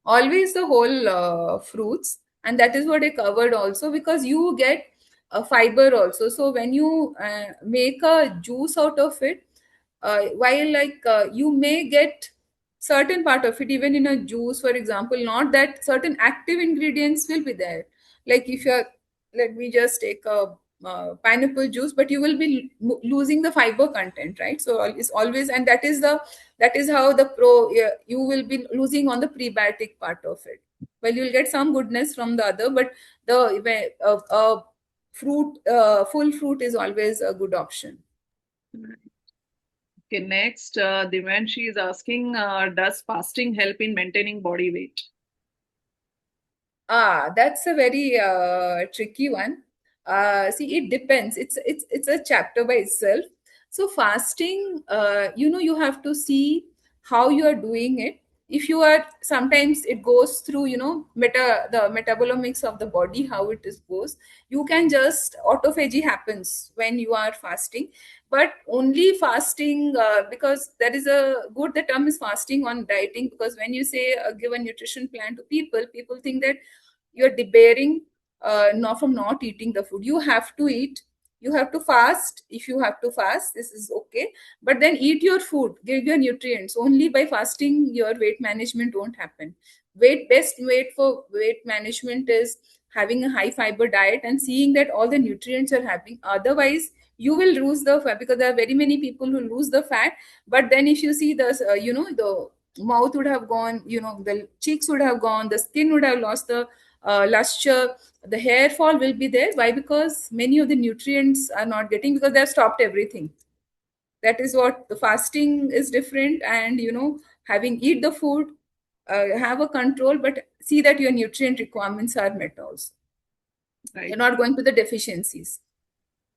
Always the whole fruits, and that is what I covered also, because you get a fiber also. So when you make a juice out of it, while like you may get certain part of it even in a juice, for example, not that certain active ingredients will be there. Like if you're, let me just take a pineapple juice, but you will be losing the fiber content, right? So it's always, and that is how the yeah, you will be losing on the prebiotic part of it. Well, you'll get some goodness from the other, but the fruit, full fruit is always a good option. Okay. Next, Divanshi is asking, does fasting help in maintaining body weight? That's a very tricky one. See, it depends. It's a chapter by itself. So fasting, you have to see how you are doing it. If you are, sometimes it goes through, the metabolomics of the body, how it is goes. You can just, autophagy happens when you are fasting, but only fasting, because there is a good, the term is fasting on dieting, because when you say give a nutrition plan to people, people think that you're debarring not from not eating the food. You have to eat, you have to fast. If you have to fast, this is okay, but then eat your food, give your nutrients. Only by fasting your weight management won't happen. Best weight for weight management is having a high fiber diet and seeing that all the nutrients are happening. Otherwise you will lose the fat, because there are very many people who lose the fat, but then if you see the the mouth would have gone, the cheeks would have gone, the skin would have lost the luster, the hair fall will be there. Why? Because many of the nutrients are not getting, because they have stopped everything. That is what the fasting is different. And having eat the food, have a control, but see that your nutrient requirements are met also. Right. You're not going to the deficiencies.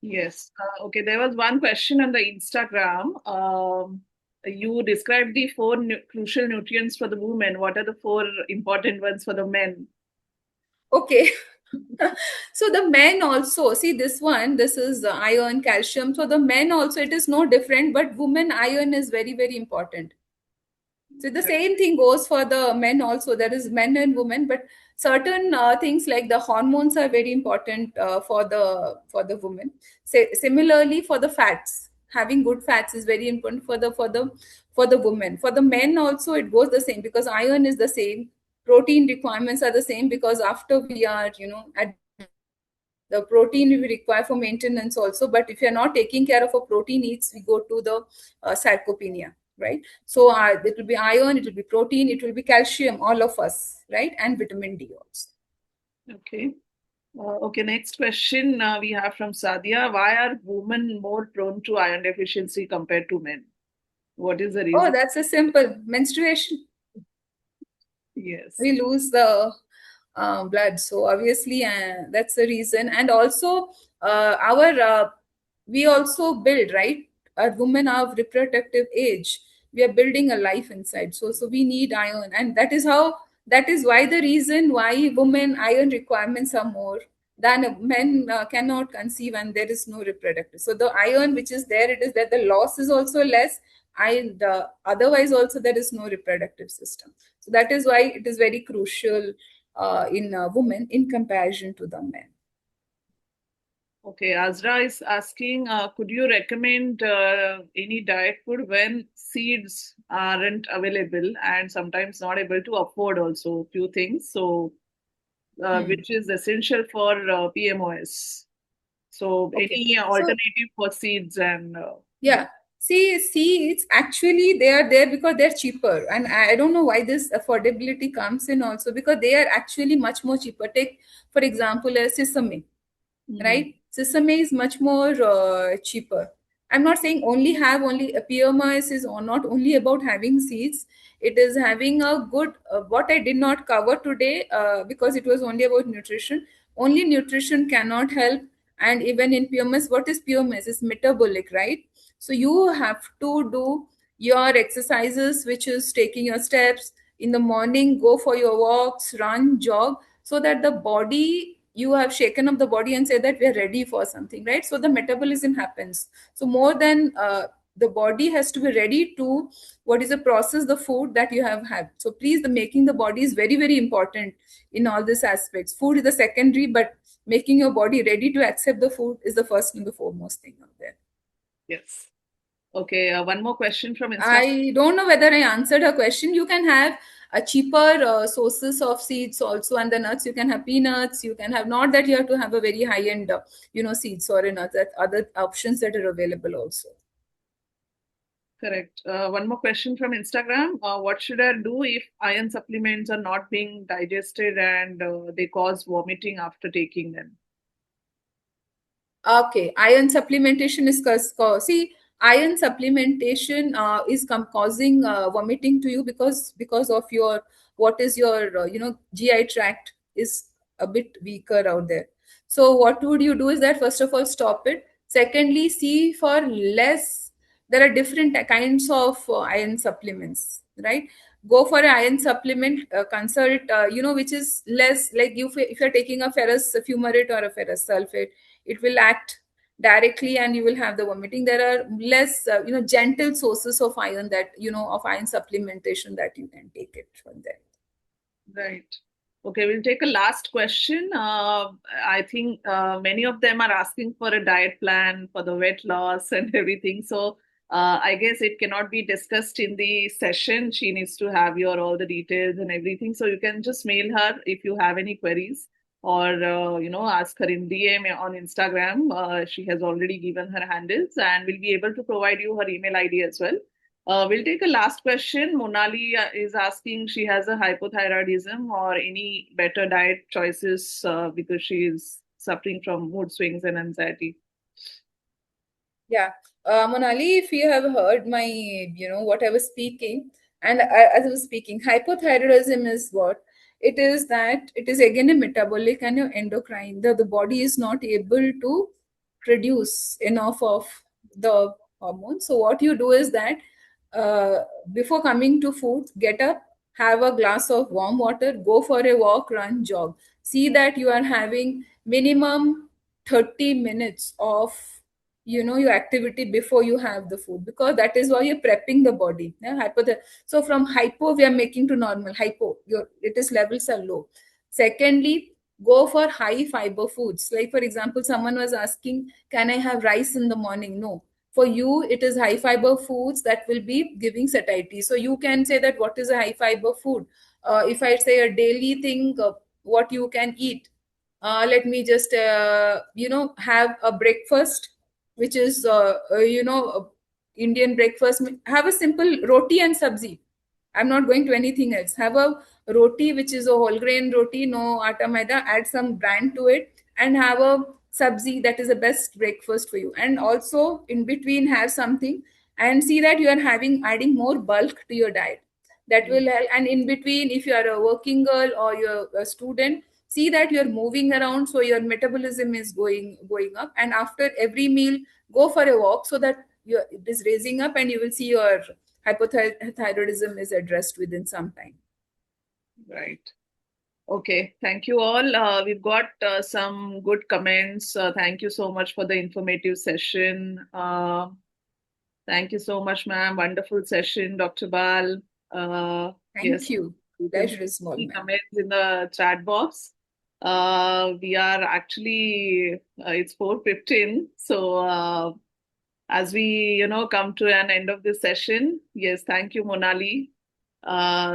Yes. Okay. There was one question on the Instagram. You described the four crucial nutrients for the women. What are the four important ones for the men? Okay. So the men also, see this one, this is iron, calcium. So the men also, it is no different, but women iron is very, very important. So the same thing goes for the men also. There is men and women, but certain things like the hormones are very important for the women. Similarly, for the fats, having good fats is very important for the women. For the men also, it goes the same, because iron is the same. Protein requirements are the same, because after we are at the protein we require for maintenance also. But if you're not taking care of a protein needs, we go to the sarcopenia. right? So it will be iron, it will be protein, it will be calcium, all of us, right? And vitamin D also. Okay. Okay, next question we have from Sadia. Why are women more prone to iron deficiency compared to men? What is the Oh, reason? that's a simple menstruation. Yes. We lose the blood, so obviously that's the reason. And also our we also build, right? A women of reproductive age, we are building a life inside, so we need iron, and that is why the reason why women iron requirements are more than men cannot conceive and there is no reproductive. So the iron which is there, it is that the loss is also less, and otherwise also there is no reproductive system. So that is why it is very crucial in women in comparison to the men. Okay, Azra is asking, could you recommend any diet food when seeds aren't available and sometimes not able to afford also few things? So, which is essential for PMOS. So, Okay, any so alternative for seeds and yeah, see, it's actually they are there because they're cheaper, and I don't know why this affordability comes in also, because they are actually much more cheaper. Take for example a sesame, Mhm. right? Sesame is much more cheaper. I'm not saying only a PMIS is not only about having seeds. It is having a good. What I did not cover today because it was only about nutrition. Only nutrition cannot help. And even in PMS, what is PMS? It's metabolic, right? So you have to do your exercises, which is taking your steps in the morning, go for your walks, run, jog, so that the body, you have shaken up the body and say that we are ready for something, right? So the metabolism happens. So more than the body has to be ready to what is the process the food that you have had. So please, the making the body is very, very important in all these aspects. Food is the secondary, but making your body ready to accept the food is the first and the foremost thing out there. Yes. Okay, one more question from Instagram. I don't know whether I answered her question. You can have a cheaper sources of seeds also, and the nuts. You can have peanuts. You can have, not that you have to have a very high end, seeds or nuts. That other options that are available also. Correct. One more question from Instagram. What should I do if iron supplements are not being digested and they cause vomiting after taking them? Okay, iron supplementation is see, iron supplementation is causing vomiting to you because of your what is your GI tract is a bit weaker out there. So what would you do is that first of all stop it. Secondly, see for less. There are different kinds of iron supplements, right? Go for an iron supplement. Consult, which is less, like you if you're taking a ferrous fumarate or a ferrous sulfate, it will act directly and you will have the vomiting. There are less gentle sources of iron, that of iron supplementation, that you can take it from there. Right. Okay, we'll take a last question. I think many of them are asking for a diet plan for the weight loss and everything. So I guess it cannot be discussed in the session. She needs to have your all the details and everything. So you can just mail her if you have any queries, or ask her in DM on Instagram. She has already given her handles, and we'll be able to provide you her email ID as well. We'll take a last question. Monali is asking, she has a hypothyroidism or any better diet choices because she is suffering from mood swings and anxiety. Yeah, Monali, if you have heard my, what I was speaking, and as I was speaking, hypothyroidism is what? It is that it is again a metabolic and your endocrine. The body is not able to produce enough of the hormone. So what you do is that uh, before coming to food, get up, have a glass of warm water, go for a walk, run, jog. See that you are having minimum 30 minutes of your activity before you have the food, because that is why you're prepping the body. Yeah? So from hypo we are making to normal. Hypo, it is levels are low. Secondly, go for high fiber foods. Like for example, someone was asking, can I have rice in the morning? No, for you it is high fiber foods that will be giving satiety. So you can say that what is a high fiber food. If I say a daily thing, what you can eat, let me just have a breakfast which is Indian breakfast, have a simple roti and sabzi. I'm not going to anything else. Have a roti, which is a whole grain roti, no atta maida, add some bran to it, and have a sabzi. That is the best breakfast for you. And also in between have something, and see that you are adding more bulk to your diet. That will help. And in between, if you are a working girl or you're a student, see that you're moving around so your metabolism is going up. And after every meal, go for a walk so that it is raising up, and you will see your hypothyroidism is addressed within some time. Right. Okay, thank you all. We've got some good comments. Thank you so much for the informative session. Thank you so much, ma'am. Wonderful session, Dr. Bal. Yes, Thank you. you can Pleasure is small, see ma'am. comments in the chat box. We are actually, it's 4:15. So as we, come to an end of this session, yes, thank you, Monali.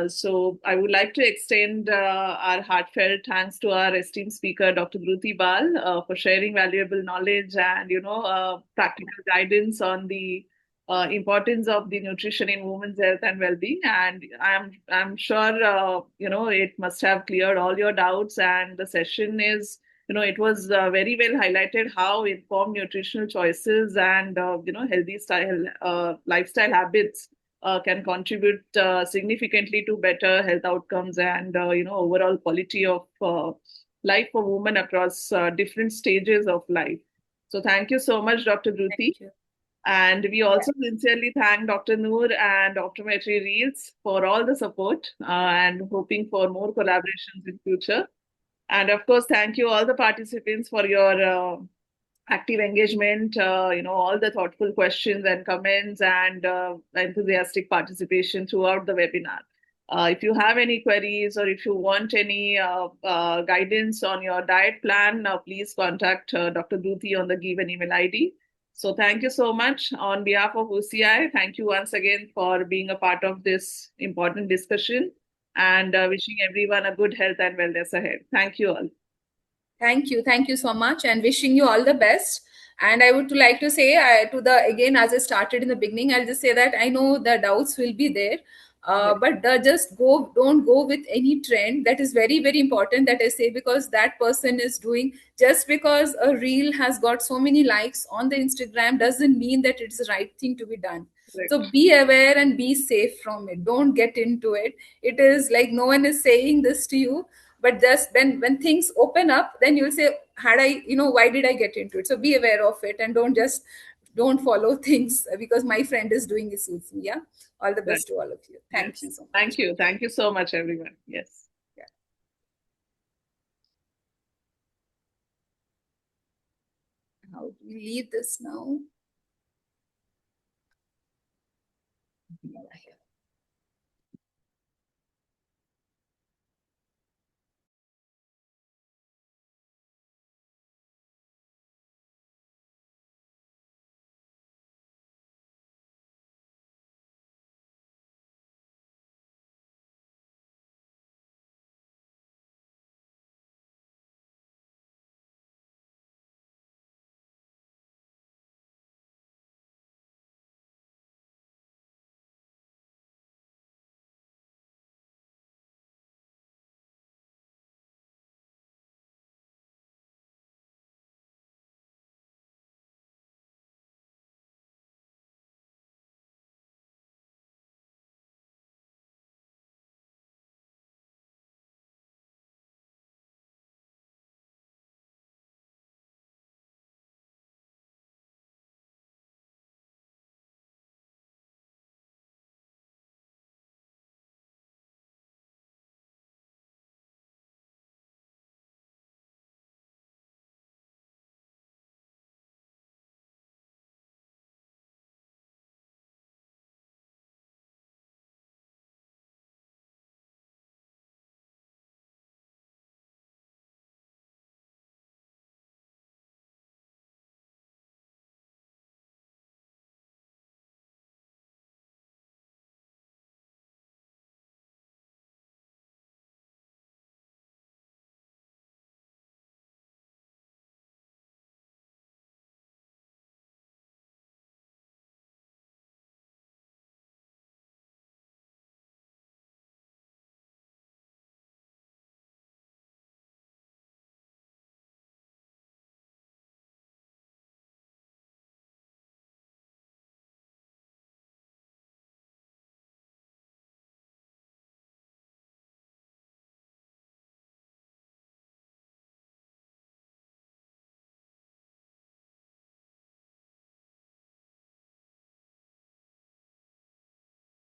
So I would like to extend our heartfelt thanks to our esteemed speaker, Dr. Dhruti Bal, for sharing valuable knowledge and, practical guidance on the importance of the nutrition in women's health and well-being. And I'm sure, it must have cleared all your doubts. And the session is, it was very well highlighted how informed nutritional choices and, healthy lifestyle habits can contribute significantly to better health outcomes and overall quality of life for women across different stages of life. So thank you so much, Dr. Dhruti. Thank you. And we also sincerely thank Dr. Noor and Optometry Reels for all the support and hoping for more collaborations in future. And of course, thank you all the participants for your active engagement, all the thoughtful questions and comments and enthusiastic participation throughout the webinar. If you have any queries or if you want any guidance on your diet plan, please contact Dr. Dhruti on the given email ID. So thank you so much on behalf of OCI. Thank you once again for being a part of this important discussion and wishing everyone a good health and wellness ahead. Thank you all. Thank you. Thank you so much, and wishing you all the best. And I would like to say again, as I started in the beginning, I'll just say that I know the doubts will be there. But don't go with any trend. That is very, very important that I say, because that person is doing, just because a reel has got so many likes on the Instagram doesn't mean that it's the right thing to be done. Right. So be aware and be safe from it. Don't get into it. It is like no one is saying this to you, but just when things open up, then you'll say, why did I get into it? So be aware of it, and don't follow things because my friend is doing this with me. Yeah, all the best to all of you. Thank you so much. Thank you so much, everyone. Yes. How do we leave this now?